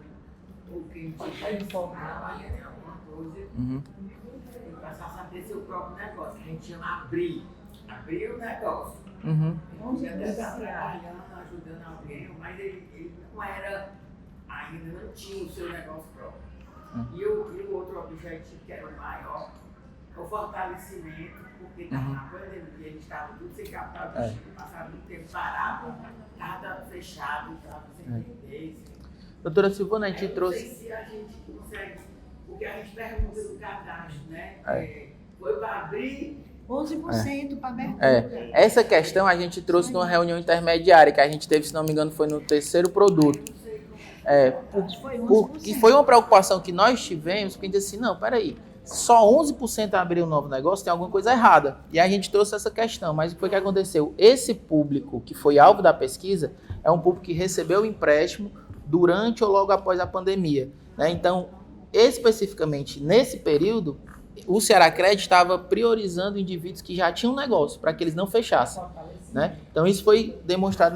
ou quem estivesse trabalhando em alguma coisa, Uhum. e passasse a ter seu próprio negócio. A gente chama abrir o negócio. Uhum. Ele podia até estar trabalhando, ajudando alguém, mas ele não era, ainda não tinha o seu negócio próprio. E o outro objetivo, que era o maior, é o fortalecimento, porque estava na pandemia, eles estavam tudo sem capital de giro, passaram muito tempo parado, estava fechado, estava sem liquidez. Doutora Silvana, a gente Eu não trouxe... sei se a gente consegue, o que a gente pergunta do cadastro, né? É. Foi para abrir. 11% para abertura. Essa questão a gente trouxe numa reunião intermediária que a gente teve, se não me engano, foi no terceiro produto. E foi uma preocupação que nós tivemos, porque a gente disse assim, não, peraí, só 11% abriu um novo negócio, tem alguma coisa errada. E a gente trouxe essa questão, mas o que foi que aconteceu? Esse público que foi alvo da pesquisa é um público que recebeu o empréstimo durante ou logo após a pandemia, né? Então, especificamente nesse período, o Cearacred estava priorizando indivíduos que já tinham negócio, para que eles não fechassem, né? Então isso foi demonstrado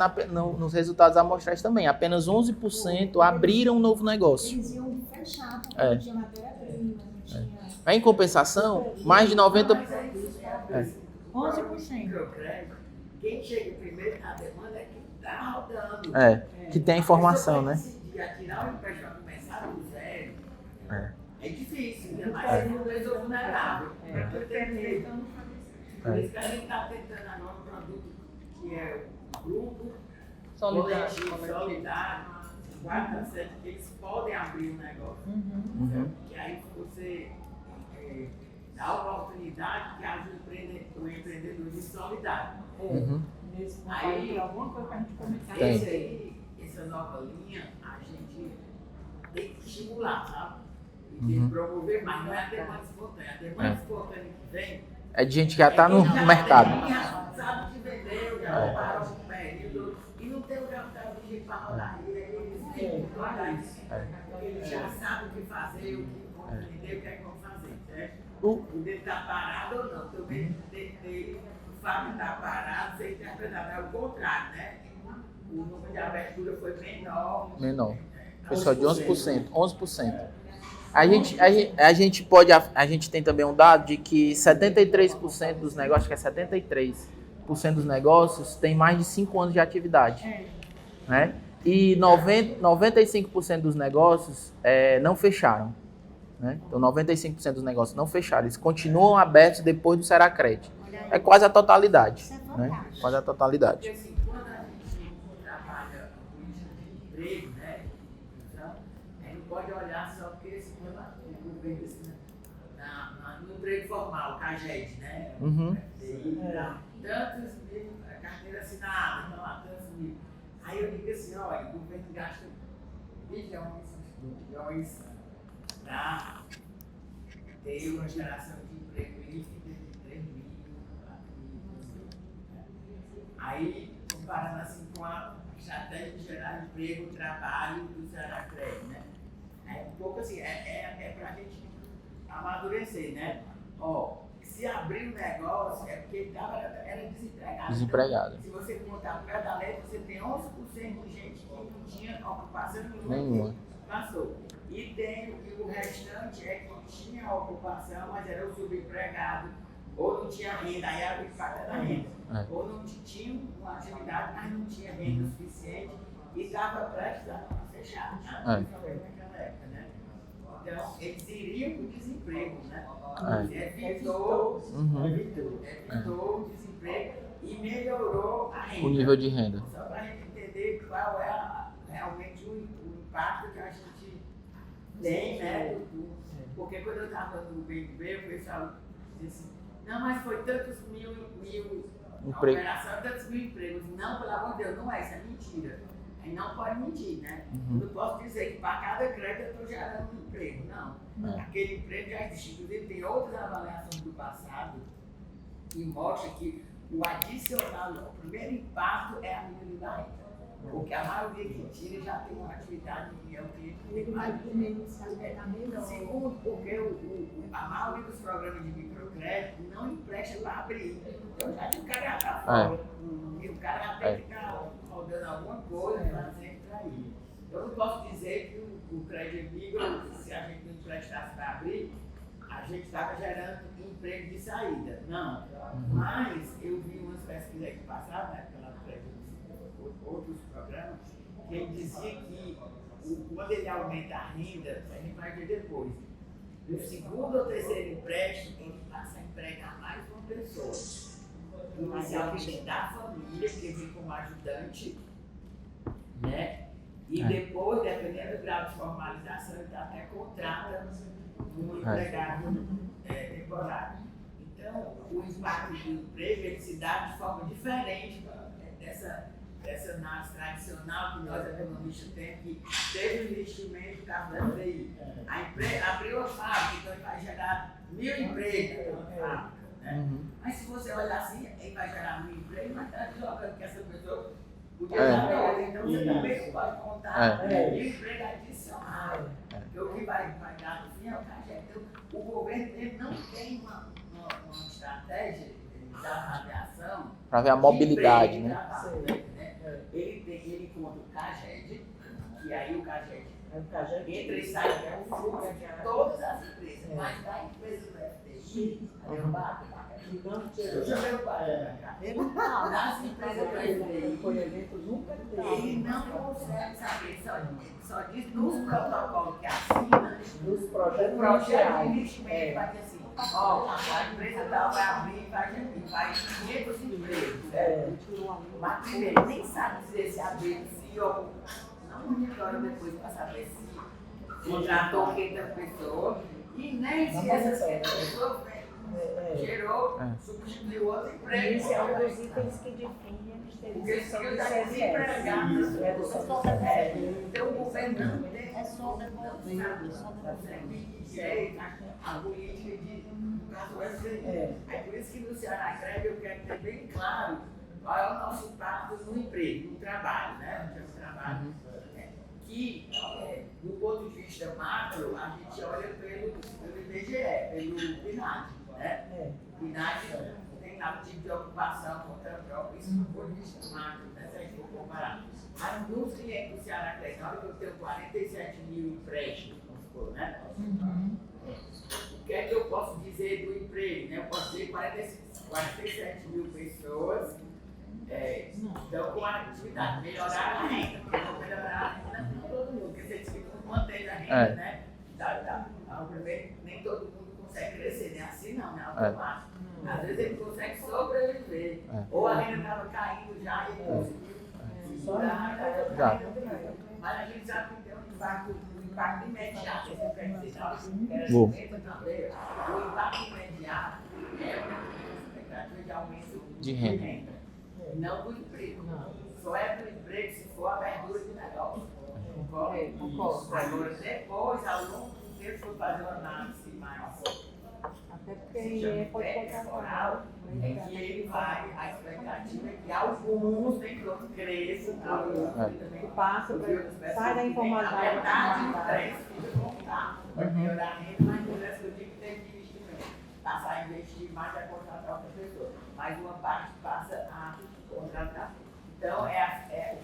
nos resultados amostrais também. Apenas 11% abriram um novo negócio. Eles iam fechar, porque não tinha matéria-prima, não tinha... Em compensação, mais de 90%... 11%. Quem chega primeiro na demanda é quem está rodando. Que tem a informação, né? Se atirar o empréstimo para começar do zero, é difícil, ainda mais se não pessoa vulnerável. Por isso que a gente está tentando agora um produto que é o grupo solidário, guarda certo, que eles podem abrir um negócio. E aí você dá a oportunidade que haja o empreendedorismo solidário. Aí, alguma coisa para a gente começar. Essa nova linha, a gente tem que estimular, sabe? E tem que promover mais, não é a demanda espontânea. A demanda espontânea que vem É de gente que já está no mercado. sabe que vendeu, já parou um período e não tem o capital de jeito para rodar. E aí eles têm que guardar isso. Eles já sabem o que fazer, o que vão entender, o que é que vão fazer, certo? O dele está parado ou não. Também o fato de estar parado, ser interpretado é o contrário, né? O número de abertura foi menor. Foi só de 11%. A gente tem também um dado de que 73% dos negócios, que é 73% dos negócios tem mais de 5 anos de atividade. Né? E 95% dos negócios não fecharam. Né? Então 95% dos negócios não fecharam. Eles continuam abertos depois do Cearacred. É quase a totalidade. Né? Quase a totalidade. Porque assim, quando a gente trabalha com emprego, né? Então, a gente não pode olhar só porque esse o governo no emprego formal, o CAGED, né? Tantos mil, carteira assinada, então há tantos mil. Aí eu digo assim, olha, o governo gasta bilhões para ter uma geração de emprego líquido de 3 mil, 4 mil. Aí, comparando assim com a estratégia de gerar emprego, trabalho do Cearacred, né? É um pouco assim, é para a gente amadurecer, né? Se abrir um negócio é porque ele era desempregado. Então, se você contar o pé da letra, você tem 11% de gente que não tinha ocupação nenhuma. Passou. E tem o restante é que tinha ocupação, mas era o subempregado, ou não tinha renda, aí era o impacto da renda. Ou não tinha uma atividade, mas não tinha renda suficiente e estava prestes a fechar. Naquela época, né? Então, eles iriam para o desemprego, né? Evitou o desemprego e melhorou a renda. O nível de renda. Só para a gente entender Tem, né? Porque quando eu estava no BNB, o pessoal disse assim, não, mas foi tantos mil a operação, tantos mil empregos. Não, pelo amor de Deus, não é, isso é mentira. Aí não pode mentir, né? Eu não posso dizer que para cada crédito eu estou gerando um emprego, não. Aquele emprego já existe. Inclusive, tem outras avaliações do passado que mostram que o adicional, o primeiro impacto é a mínima da renda. Porque a maioria que tira já tem uma atividade que é o que Ele vai primeiro se alimentar melhor. Segundo, porque a maioria dos programas de microcrédito não empresta para abrir. Então já o cara já está fora. E o cara já tem que estar rodando alguma coisa para sempre para ir. Eu não posso dizer que o crédito micro, se a gente não emprestasse para abrir, a gente estava gerando emprego de saída. Não. Mas eu vi umas pesquisas que passaram, né, pela crédito, outros programas, que ele dizia que quando ele aumenta a renda, a gente vai ver depois, no segundo ou terceiro empréstimo, ele passa a empregar mais uma pessoa. Inicialmente da família, que vem como ajudante, né? E depois, dependendo do grau de formalização, ele até contrata um empregado temporário. Então, o impacto do emprego ele se dá de forma diferente dessa análise tradicional que nós economistas temos, que teve um investimento no caso da FDI. A empresa abriu a fábrica, então ele vai gerar 1000 empregos na fábrica. Né? Mas se você olhar assim, ele vai gerar 1000 empregos, mas está deslocando que essa pessoa podia dar outra. Então você também pode contar 1000 empregos adicionais. Porque o que vai dar no fim é o cajé. Então, o governo ele não tem uma estratégia da avaliação para ver a mobilidade, né? Ele conta o CAGED, que aí o CAGED entra e sai, é o fluxo de todas as empresas, mas da empresa do FDI, eu bato, nas empresas do FDI, ele não consegue saber, só diz nos protocolos que assina, Dos o projetos projeto de investimento vai dizer assim, ó, a empresa tal vai abrir e vai 500 empregos. Mas primeiro, nem sabe dizer se abriu, se ou não monitora depois para saber se contratou 500 pessoas e nem se essas 500 pessoas gerou, substituiu outro emprego. Esse é um dos itens que define a esterilização do CSS. Então o governo não tem direito à política de caso FDI. É por isso que no Ceará Greve eu quero ter bem claro qual é o nosso impacto no emprego, no trabalho, né? No trabalho. Que, do ponto de vista macro, a gente olha pelo IBGE, pelo PNAD, né? O PNAD tem lá um tipo de ocupação contra a própria, isso do ponto de vista macro, né? Se a gente for comparar. Mas nos clientes do Ceará Greve, na hora que eu tenho 47 mil empréstimos, vamos supor, né? O que é que eu posso dizer do emprego? Né? Eu posso dizer 47 mil pessoas estão com a atividade, melhorar a renda, não melhorar a renda não todo mundo, porque você tem que manter a renda, né? Nem todo mundo consegue crescer, nem assim não, né? Automático. Às vezes ele consegue sobreviver, ou a renda estava caindo já e ele conseguiu segurar a renda. Mas a gente sabe que tem um impacto imediato, isso quer dizer, o impacto imediato é uma expectativa de aumento de renda. Não do emprego. Só é do emprego se for a abertura de negócio. Concordo. Agora, depois, ao longo do tempo, foi fazer uma análise maior. Até porque ele pode contratar. É que ele vai, a expectativa é que alguns, nem todos cresçam, que passa, sai da informalidade. A verdade, o preço fica voltar. Vai melhorar a renda, mas por isso eu digo que tem que investimento. Passar a investir mais a contratar outra pessoa. Mas uma parte passa a contratar. Então, o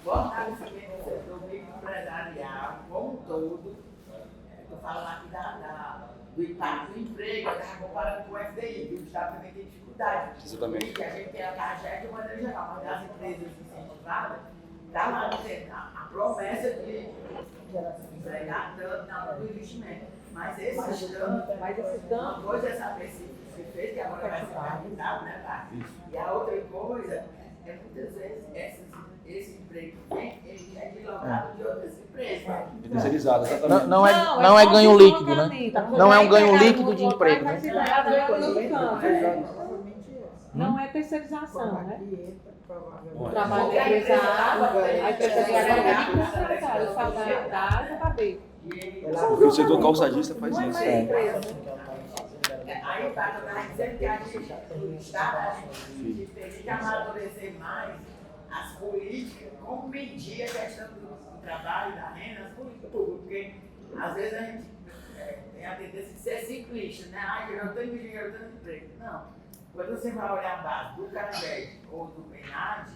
fortalecimento do setor microempresarial como um todo, estou falando aqui do impacto do emprego, eu estava comparando com o FDI, que o Estado também tem dificuldade. Exatamente. Porque a gente tem a CAGED de maneira geral, mas as empresas incentivadas, está lá a promessa de empregar tanto na hora do investimento. Mas esse tanto, uma coisa é saber se fez, que agora vai ser perguntado, né, tá? E a outra coisa muitas vezes esse emprego ele é deslocado de outras empresas. Terceirizado, exatamente. Não é ganho líquido, né? Não é um ganho líquido de emprego, né? Não é terceirização, né? O Porque trabalho a é empresa pesado, dá, a empresa vai contratar, eu falo da acabei. Porque o setor calçadista faz isso. Aí o cara está dizendo que a gente, o Estado, a gente tem que amadurecer mais as políticas, como medir a questão do trabalho, da renda, as políticas públicas, porque às vezes a gente tem a tendência de ser ciclista, né? Ah, eu não tenho dinheiro, eu tenho emprego. Não. Quando você vai olhar a base do Canivete ou do Enad,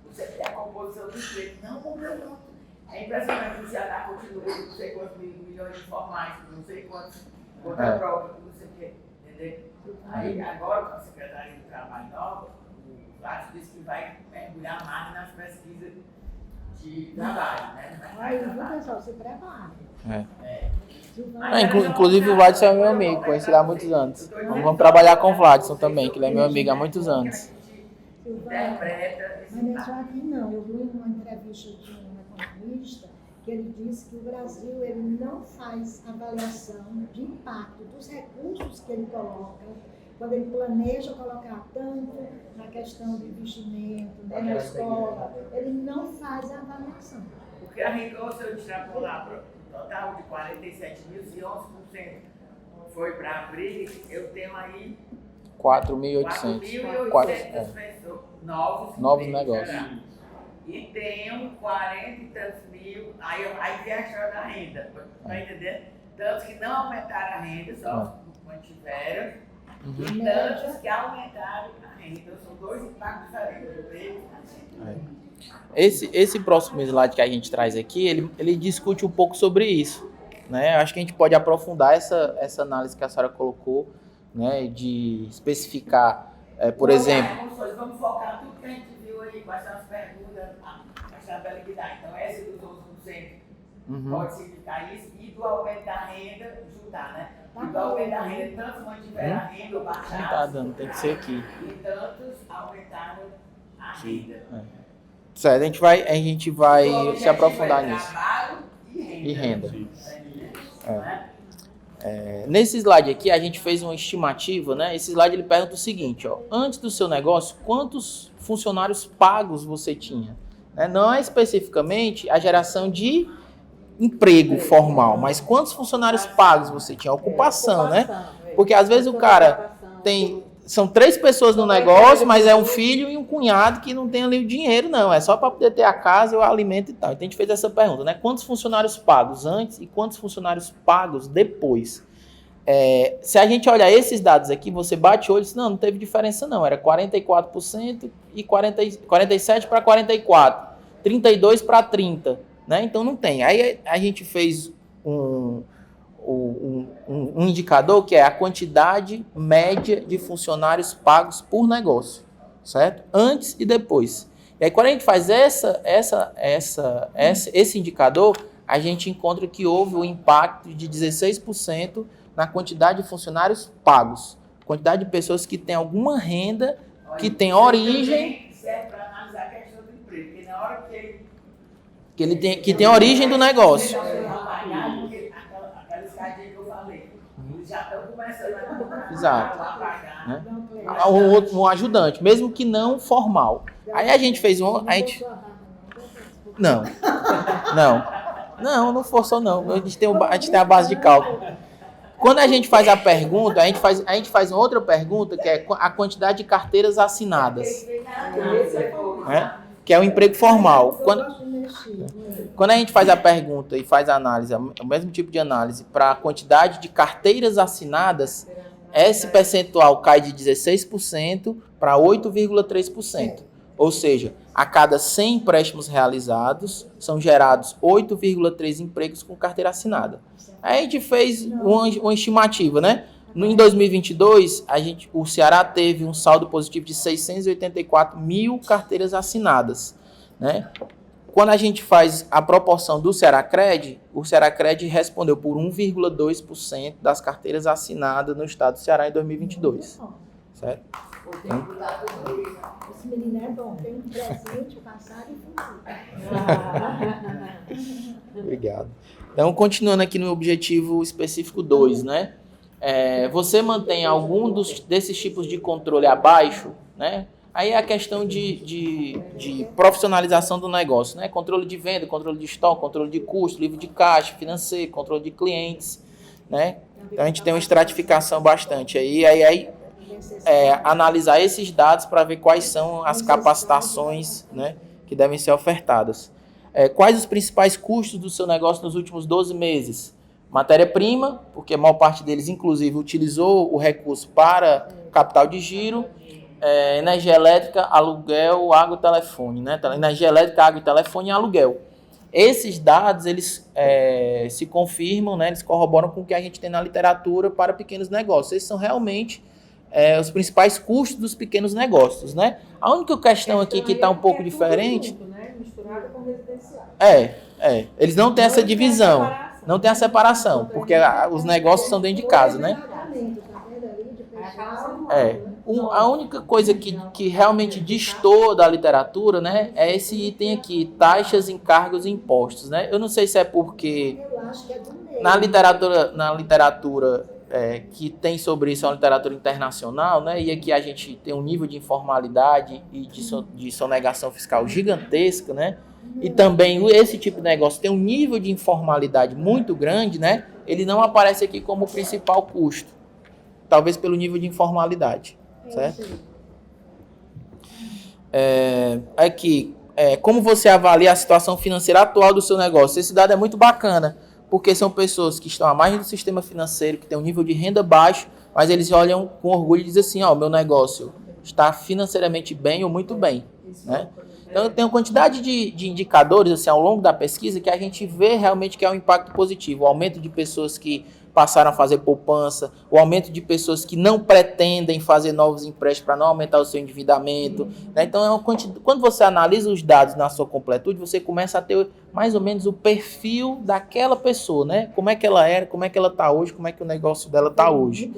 você tem a composição do emprego, não o produto. É impressionante que o Ceará continua com não sei quantos milhões de informais, não sei quantos contra prova, não sei o quê, entendeu? Aí agora, com a Secretaria do Trabalho nova, o Flávio disse que vai mergulhar mais nas pesquisas de trabalho, né? Aí, viu, pessoal, se prepare. Inclusive o Vladson é meu amigo, conheci ele há muitos anos. Vamos trabalhar com o Vladson também, que ele é meu amigo há muitos anos. Mas não é só aqui não. Eu vi uma entrevista de um economista que ele disse que o Brasil ele não faz avaliação de impacto dos recursos que ele coloca, quando ele planeja colocar tanto na questão de investimento, né, na escola, ele não faz a avaliação. Porque a rigor, se eu extrapolar para o total de 47 mil, se 11% foi para abril, eu tenho aí 4.800 pessoas, novos negócios. E tenho 40 e tantos mil, aí tem a história da renda, tá entendendo? Tantos que não aumentaram a renda, só mantiveram, e tantos que aumentaram a renda. Então são dois impactos diferentes. Esse próximo slide que a gente traz aqui, ele discute um pouco sobre isso, né? Acho que a gente pode aprofundar essa análise que a senhora colocou, né? De especificar, por exemplo... Vamos focar tudo que a gente viu aí, quais são as perguntas, a tabelidade. Então, essa dos 11% pode significar isso, e do aumentar a renda, juntar, né? E do aumentar a renda, tantos mantiveram a renda ou baixaram. Não tá dando, tem que ser aqui. E tantos aumentaram a renda. Certo, a gente vai se aprofundar nisso. Trabalho e renda. Nesse slide aqui, a gente fez uma estimativa, né? Esse slide ele pergunta o seguinte, ó, antes do seu negócio, quantos funcionários pagos você tinha? Né? Não é especificamente a geração de emprego formal, mas quantos funcionários pagos você tinha? Ocupação, né? Porque às vezes o cara são 3 pessoas no negócio, mas é um filho e um cunhado que não tem ali o dinheiro, não. É só para poder ter a casa, o alimento e tal. Então a gente fez essa pergunta, né? Quantos funcionários pagos antes e quantos funcionários pagos depois? Se a gente olhar esses dados aqui, você bate o olho e diz, não teve diferença não. Era 44% e 47 para 44, 32 para 30, né? Então não tem. Aí a gente fez um indicador que é a quantidade média de funcionários pagos por negócio, certo? Antes e depois. E aí quando a gente faz esse indicador, a gente encontra que houve um impacto de 16% na quantidade de funcionários pagos. Quantidade de pessoas que têm alguma renda, que tem origem... Serve para analisar a questão do emprego, porque na hora que tem a origem do negócio. Eles já estão começando a Exato. pagar. Né? Um ajudante, mesmo que não formal. Aí a gente fez Não forçou não. A gente tem a base de cálculo. Quando a gente faz a pergunta, a gente faz uma outra pergunta, que é a quantidade de carteiras assinadas. Né? Que é o emprego formal. Quando a gente faz a pergunta e faz a análise, o mesmo tipo de análise, para a quantidade de carteiras assinadas, esse percentual cai de 16% para 8,3%. Ou seja, a cada 100 empréstimos realizados, são gerados 8,3 empregos com carteira assinada. Aí a gente fez uma estimativa, né? Em 2022, o Ceará teve um saldo positivo de 684 mil carteiras assinadas, né? Quando a gente faz a proporção do Ceará-Cred, o Ceará-Cred respondeu por 1,2% das carteiras assinadas no estado do Ceará em 2022. Certo? Esse menino é bom, tem um presente, passado e futuro. Obrigado. Então, continuando aqui no objetivo específico 2, né? Você mantém algum desses tipos de controle abaixo, né? Aí é a questão de profissionalização do negócio, né? Controle de venda, controle de estoque, controle de custo, livro de caixa, financeiro, controle de clientes, né? Então a gente tem uma estratificação bastante aí analisar esses dados para ver quais são as capacitações, né, que devem ser ofertadas. Quais os principais custos do seu negócio nos últimos 12 meses? Matéria-prima, porque a maior parte deles, inclusive, utilizou o recurso para capital de giro, energia elétrica, aluguel, água e telefone, né? Energia elétrica, água e telefone e aluguel. Esses dados, eles se confirmam, né? Eles corroboram com o que a gente tem na literatura para pequenos negócios. Esses são realmente os principais custos dos pequenos negócios, né? A única questão aqui que está um pouco diferente... Junto, né? Misturado com residencial. Eles não têm essa divisão, não tem a separação, porque os negócios são dentro de casa, né? A única coisa que realmente destoa da literatura, né, é esse item aqui, taxas, encargos e impostos, né? Eu não sei se é porque na literatura que tem sobre isso é uma literatura internacional, né? E aqui a gente tem um nível de informalidade e de sonegação fiscal gigantesca, né? E também esse tipo de negócio tem um nível de informalidade muito grande, né? Ele não aparece aqui como principal custo, talvez pelo nível de informalidade, certo? Aqui, como você avalia a situação financeira atual do seu negócio? Esse dado é muito bacana, porque são pessoas que estão à margem do sistema financeiro, que têm um nível de renda baixo, mas eles olham com orgulho e dizem assim, meu negócio está financeiramente bem ou muito bem, né? Então, tem uma quantidade de indicadores assim, ao longo da pesquisa que a gente vê realmente que é um impacto positivo. O aumento de pessoas que passaram a fazer poupança, o aumento de pessoas que não pretendem fazer novos empréstimos para não aumentar o seu endividamento, né? Então, quando você analisa os dados na sua completude, você começa a ter mais ou menos o perfil daquela pessoa, né? Como é que ela era, como é que ela está hoje, como é que o negócio dela está hoje.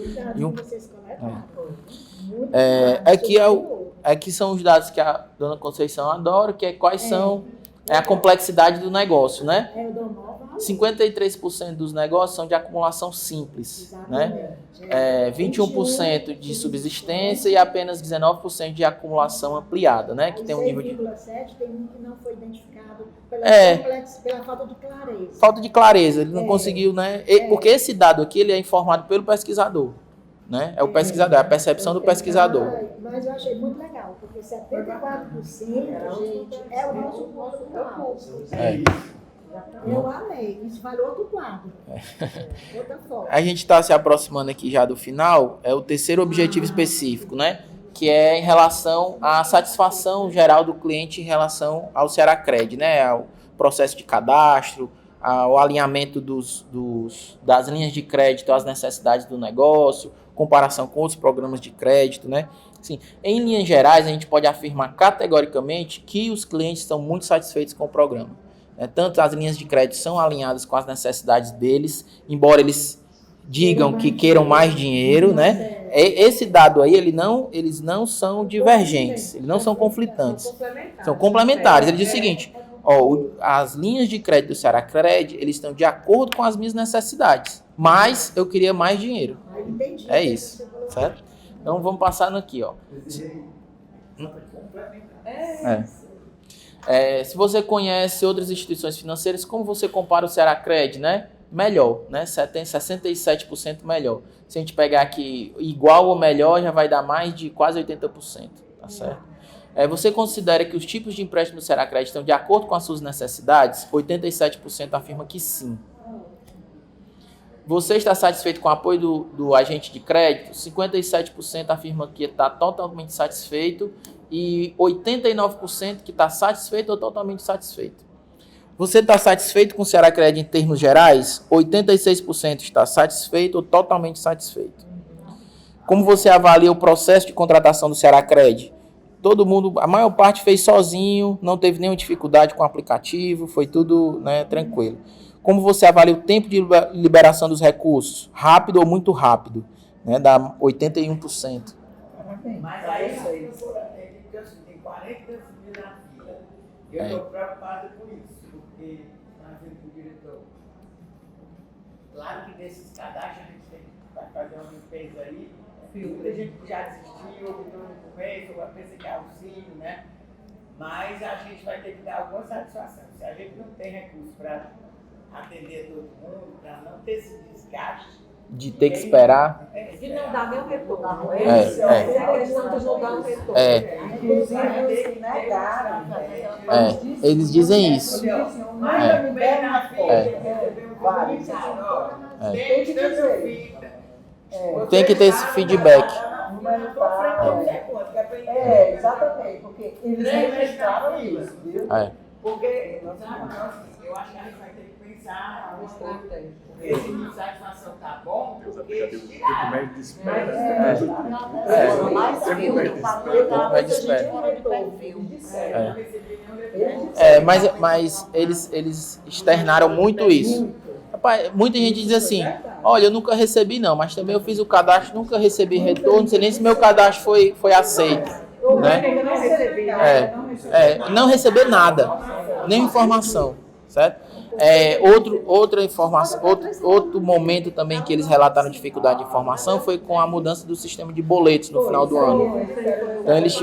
Aqui são os dados que a dona Conceição adora, que é quais são a complexidade do negócio, né? 53% dos negócios são de acumulação simples, né? 21% de subsistência e apenas 19% de acumulação ampliada, né? Que tem um nível de 6,7 tem um que não foi identificado pela falta de clareza. Falta de clareza, ele não conseguiu, né? Porque esse dado aqui ele é informado pelo pesquisador, né? É o pesquisador, é a percepção do pesquisador. Mas eu achei muito legal, porque 74%, gente, é o nosso público. Eu amei, isso vale outro quadro. Outra forma. A gente está se aproximando aqui já do final, é o terceiro objetivo específico, né? Que é em relação à satisfação geral do cliente em relação ao Cearacred, né? Ao processo de cadastro, ao alinhamento das linhas de crédito às necessidades do negócio, comparação com outros programas de crédito, né? Assim, em linhas gerais, a gente pode afirmar categoricamente que os clientes estão muito satisfeitos com o programa. Tanto as linhas de crédito são alinhadas com as necessidades deles, embora eles digam que queiram mais dinheiro, né? Esse dado aí, eles não são divergentes, eles não são conflitantes, são complementares. Ele diz o seguinte, as linhas de crédito do Cearacred, eles estão de acordo com as minhas necessidades, mas eu queria mais dinheiro. É isso, certo? Então vamos passando aqui, se você conhece outras instituições financeiras, como você compara o Cearacred, né? Melhor, né? 67% melhor. Se a gente pegar aqui igual ou melhor, já vai dar mais de quase 80%, tá certo? Você considera que os tipos de empréstimo do Cearacred estão de acordo com as suas necessidades? 87% afirma que sim. Você está satisfeito com o apoio do agente de crédito? 57% afirma que está totalmente satisfeito e 89% que está satisfeito ou totalmente satisfeito. Você está satisfeito com o Cearacred em termos gerais? 86% está satisfeito ou totalmente satisfeito. Como você avalia o processo de contratação do Cearacred? Todo mundo, a maior parte fez sozinho, não teve nenhuma dificuldade com o aplicativo, foi tudo, né, tranquilo. Como você avalia o tempo de liberação dos recursos? Rápido ou muito rápido? Né, dá 81%. tem. Mas aí se for atender, porque assim, tem 40 mil na fila. Eu estou preocupado com isso, porque nós vimos com o diretor. Claro que desses cadastros a gente vai fazer uma limpeza aí. Muita gente já desistiu, ou então no começo, ou pensa que é auxílio, né? Mas a gente vai ter que dar alguma satisfação. Se a gente não tem recurso para atender todo mundo, para não ter esse desgaste. De ter que esperar. De não dar meu retorno. É questão de não dar o retorno. Inclusive, eles negaram. Eles dizem isso. Mas eu me na fila, vários. Tem que dizer. Tem que ter esse feedback. Exatamente, porque eles registraram isso, viu? Porque eu acho que a gente vai ter que pensar porque esse de satisfação tá bom, porque eles tiraram. Mas eles externaram muito isso. Rapaz, muita gente diz assim, olha, eu nunca recebi não, mas também eu fiz o cadastro, nunca recebi retorno, não sei nem se meu cadastro foi aceito. Né? Não receber nada, nem informação, certo? Outra informação, outro momento também que eles relataram dificuldade de informação foi com a mudança do sistema de boletos no final do ano. Então eles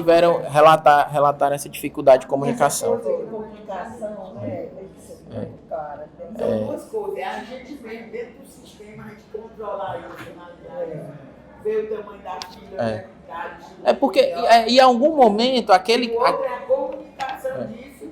relataram essa dificuldade de comunicação. São duas coisas, a gente vem dentro do sistema, a gente controlar isso, ver o tamanho da fila, porque em algum momento aquele. Outra é a comunicação disso.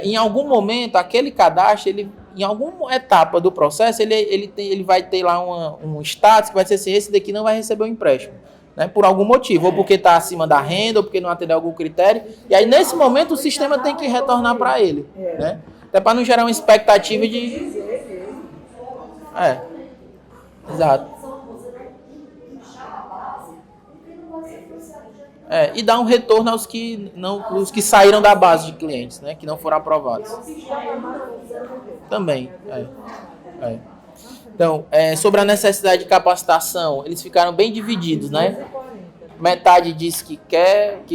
Em algum momento, aquele cadastro, em alguma etapa do processo, ele vai ter lá um status que vai ser assim, esse daqui não vai receber o empréstimo. Né, por algum motivo, ou porque está acima da renda, ou porque não atendeu algum critério. E aí, nesse momento, o sistema tem que retornar para ele. Né? Até para não gerar uma expectativa de... Exato. E dar um retorno aos que saíram da base de clientes, né, que não foram aprovados. Também. Então, sobre a necessidade de capacitação, eles ficaram bem divididos, né? Metade diz que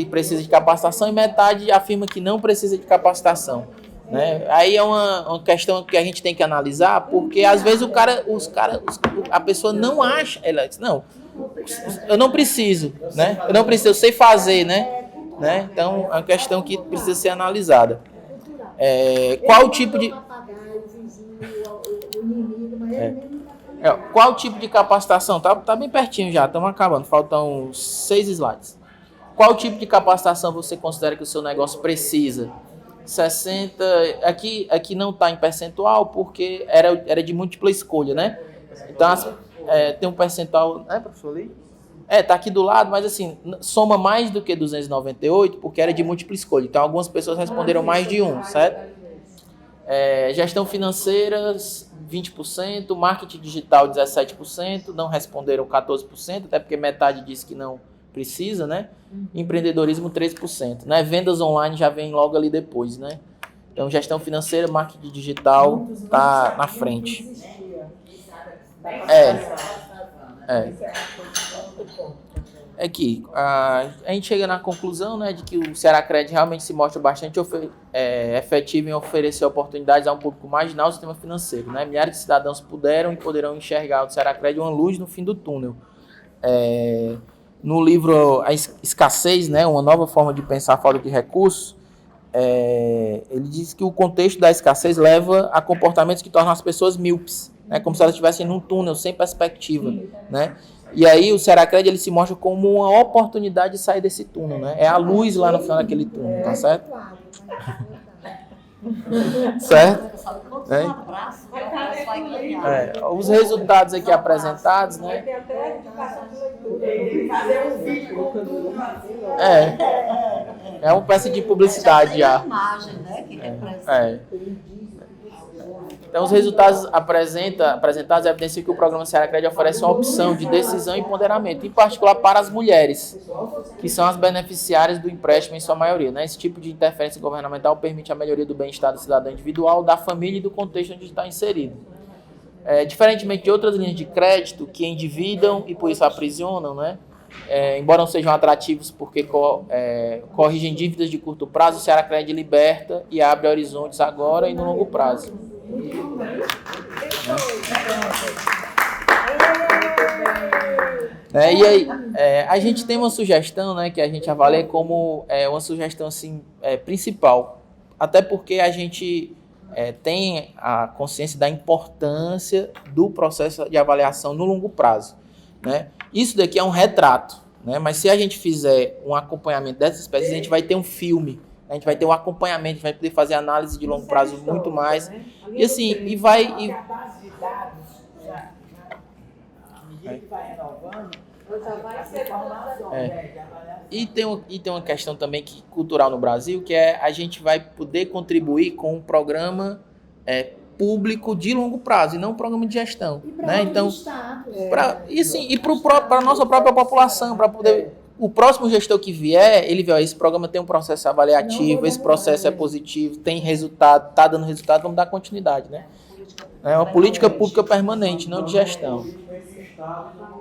precisa de capacitação e metade afirma que não precisa de capacitação. Né? Aí é uma questão que a gente tem que analisar, porque às vezes a pessoa não acha, ela diz, não, eu não preciso, né? Eu não preciso, eu sei fazer, né? Então é uma questão que precisa ser analisada. Qual tipo de qual tipo de capacitação? Tá bem pertinho já, estamos acabando, faltam 6 slides. Qual tipo de capacitação você considera que o seu negócio precisa? 60, aqui não está em percentual porque era de múltipla escolha, né? Então tem um percentual, professor Lee? Tá aqui do lado, mas assim, soma mais do que 298 porque era de múltipla escolha. Então algumas pessoas responderam mais de um, certo? Gestão financeira, 20%, marketing digital, 17%, não responderam 14%, até porque metade disse que não precisa, né? Empreendedorismo, 3%, né? Vendas online já vem logo ali depois, né? Então, gestão financeira, marketing digital tá na frente. Que a gente chega na conclusão, né, de que o Cearacred realmente se mostra bastante efetivo em oferecer oportunidades a um público marginal do sistema financeiro. Né? Milhares de cidadãos puderam e poderão enxergar o Cearacred uma luz no fim do túnel. No livro A Escassez, né, uma nova forma de pensar a falta de recursos, ele diz que o contexto da escassez leva a comportamentos que tornam as pessoas míopes, né, como se elas estivessem num túnel sem perspectiva, né? E aí o Cearacred ele se mostra como uma oportunidade de sair desse túnel, né? É a luz lá no final daquele túnel, tá certo? Certo? Os resultados aqui apresentados, né? É uma peça de publicidade já. Então, os resultados apresentados evidenciam que o programa Cearacred oferece uma opção de decisão e ponderamento, em particular para as mulheres, que são as beneficiárias do empréstimo em sua maioria. Né? Esse tipo de interferência governamental permite a melhoria do bem-estar do cidadão individual, da família e do contexto onde está inserido. Diferentemente de outras linhas de crédito que endividam e por isso aprisionam, né? embora não sejam atrativos porque corrigem dívidas de curto prazo, o Cearacred liberta e abre horizontes agora e no longo prazo. E aí, a gente tem uma sugestão, né, que a gente avalia como uma sugestão assim, principal, até porque a gente tem a consciência da importância do processo de avaliação no longo prazo, né? Isso daqui é um retrato, né? Mas se a gente fizer um acompanhamento dessas espécies, a gente vai ter um filme, a gente vai ter um acompanhamento, a gente vai poder fazer análise de longo prazo muito mais. E assim, e vai... A base de dados, à medida que vai renovando, já vai ser informação de avaliação. E tem uma questão também cultural no Brasil, que é a gente vai poder contribuir com um programa público de longo prazo, e não um programa de gestão. Né? Então, para a nossa própria população, para poder... O próximo gestor que vier, ele vê, ó, esse programa tem um processo avaliativo, esse processo é positivo, tem resultado, está dando resultado, vamos dar continuidade. Né? É uma política pública permanente, não de gestão.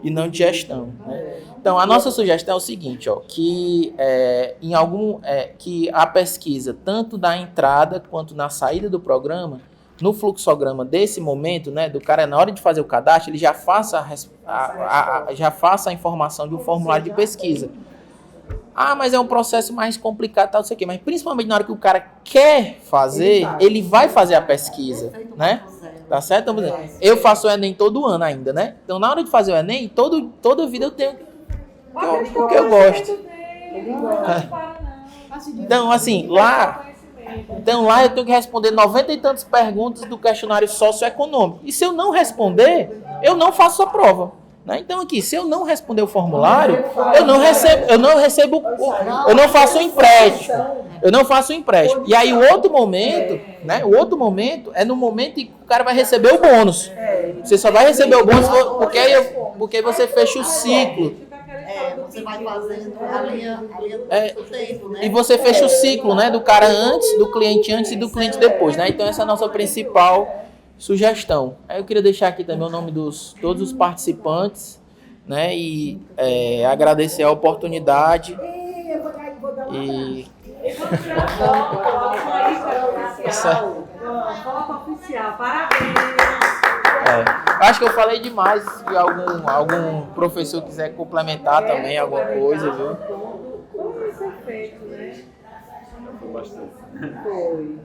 E não de gestão. Né? Então, a nossa sugestão é o seguinte, ó, que, que a pesquisa, tanto da entrada quanto na saída do programa, no fluxograma desse momento, né, do cara, na hora de fazer o cadastro, ele já faça a informação de um formulário de pesquisa. Ah, mas é um processo mais complicado, tal, não sei o quê. Mas principalmente na hora que o cara quer fazer, ele vai fazer a pesquisa, né? Tá certo? Então, eu faço o Enem todo ano ainda, né? Então, na hora de fazer o Enem, toda vida eu tenho o que eu gosto. Então, assim, lá eu tenho que responder 90 e tantas perguntas do questionário socioeconômico. E se eu não responder, eu não faço a prova. Né? Então aqui, se eu não responder o formulário, eu não faço o empréstimo. Eu não faço o empréstimo. E aí o outro momento é no momento em que o cara vai receber o bônus. Você só vai receber o bônus porque você fecha o ciclo. Você vai fazendo a linha do tempo, né? E você fecha o ciclo, né, do cara antes, do cliente antes e do cliente depois, né? Então essa é a nossa principal sugestão. Aí eu queria deixar aqui também o nome de todos os participantes, né, e agradecer a oportunidade. E Foto oficial, parabéns! Acho que eu falei demais. Se algum professor quiser complementar também alguma coisa, viu? Como isso é feito, né? Bastante. Foi.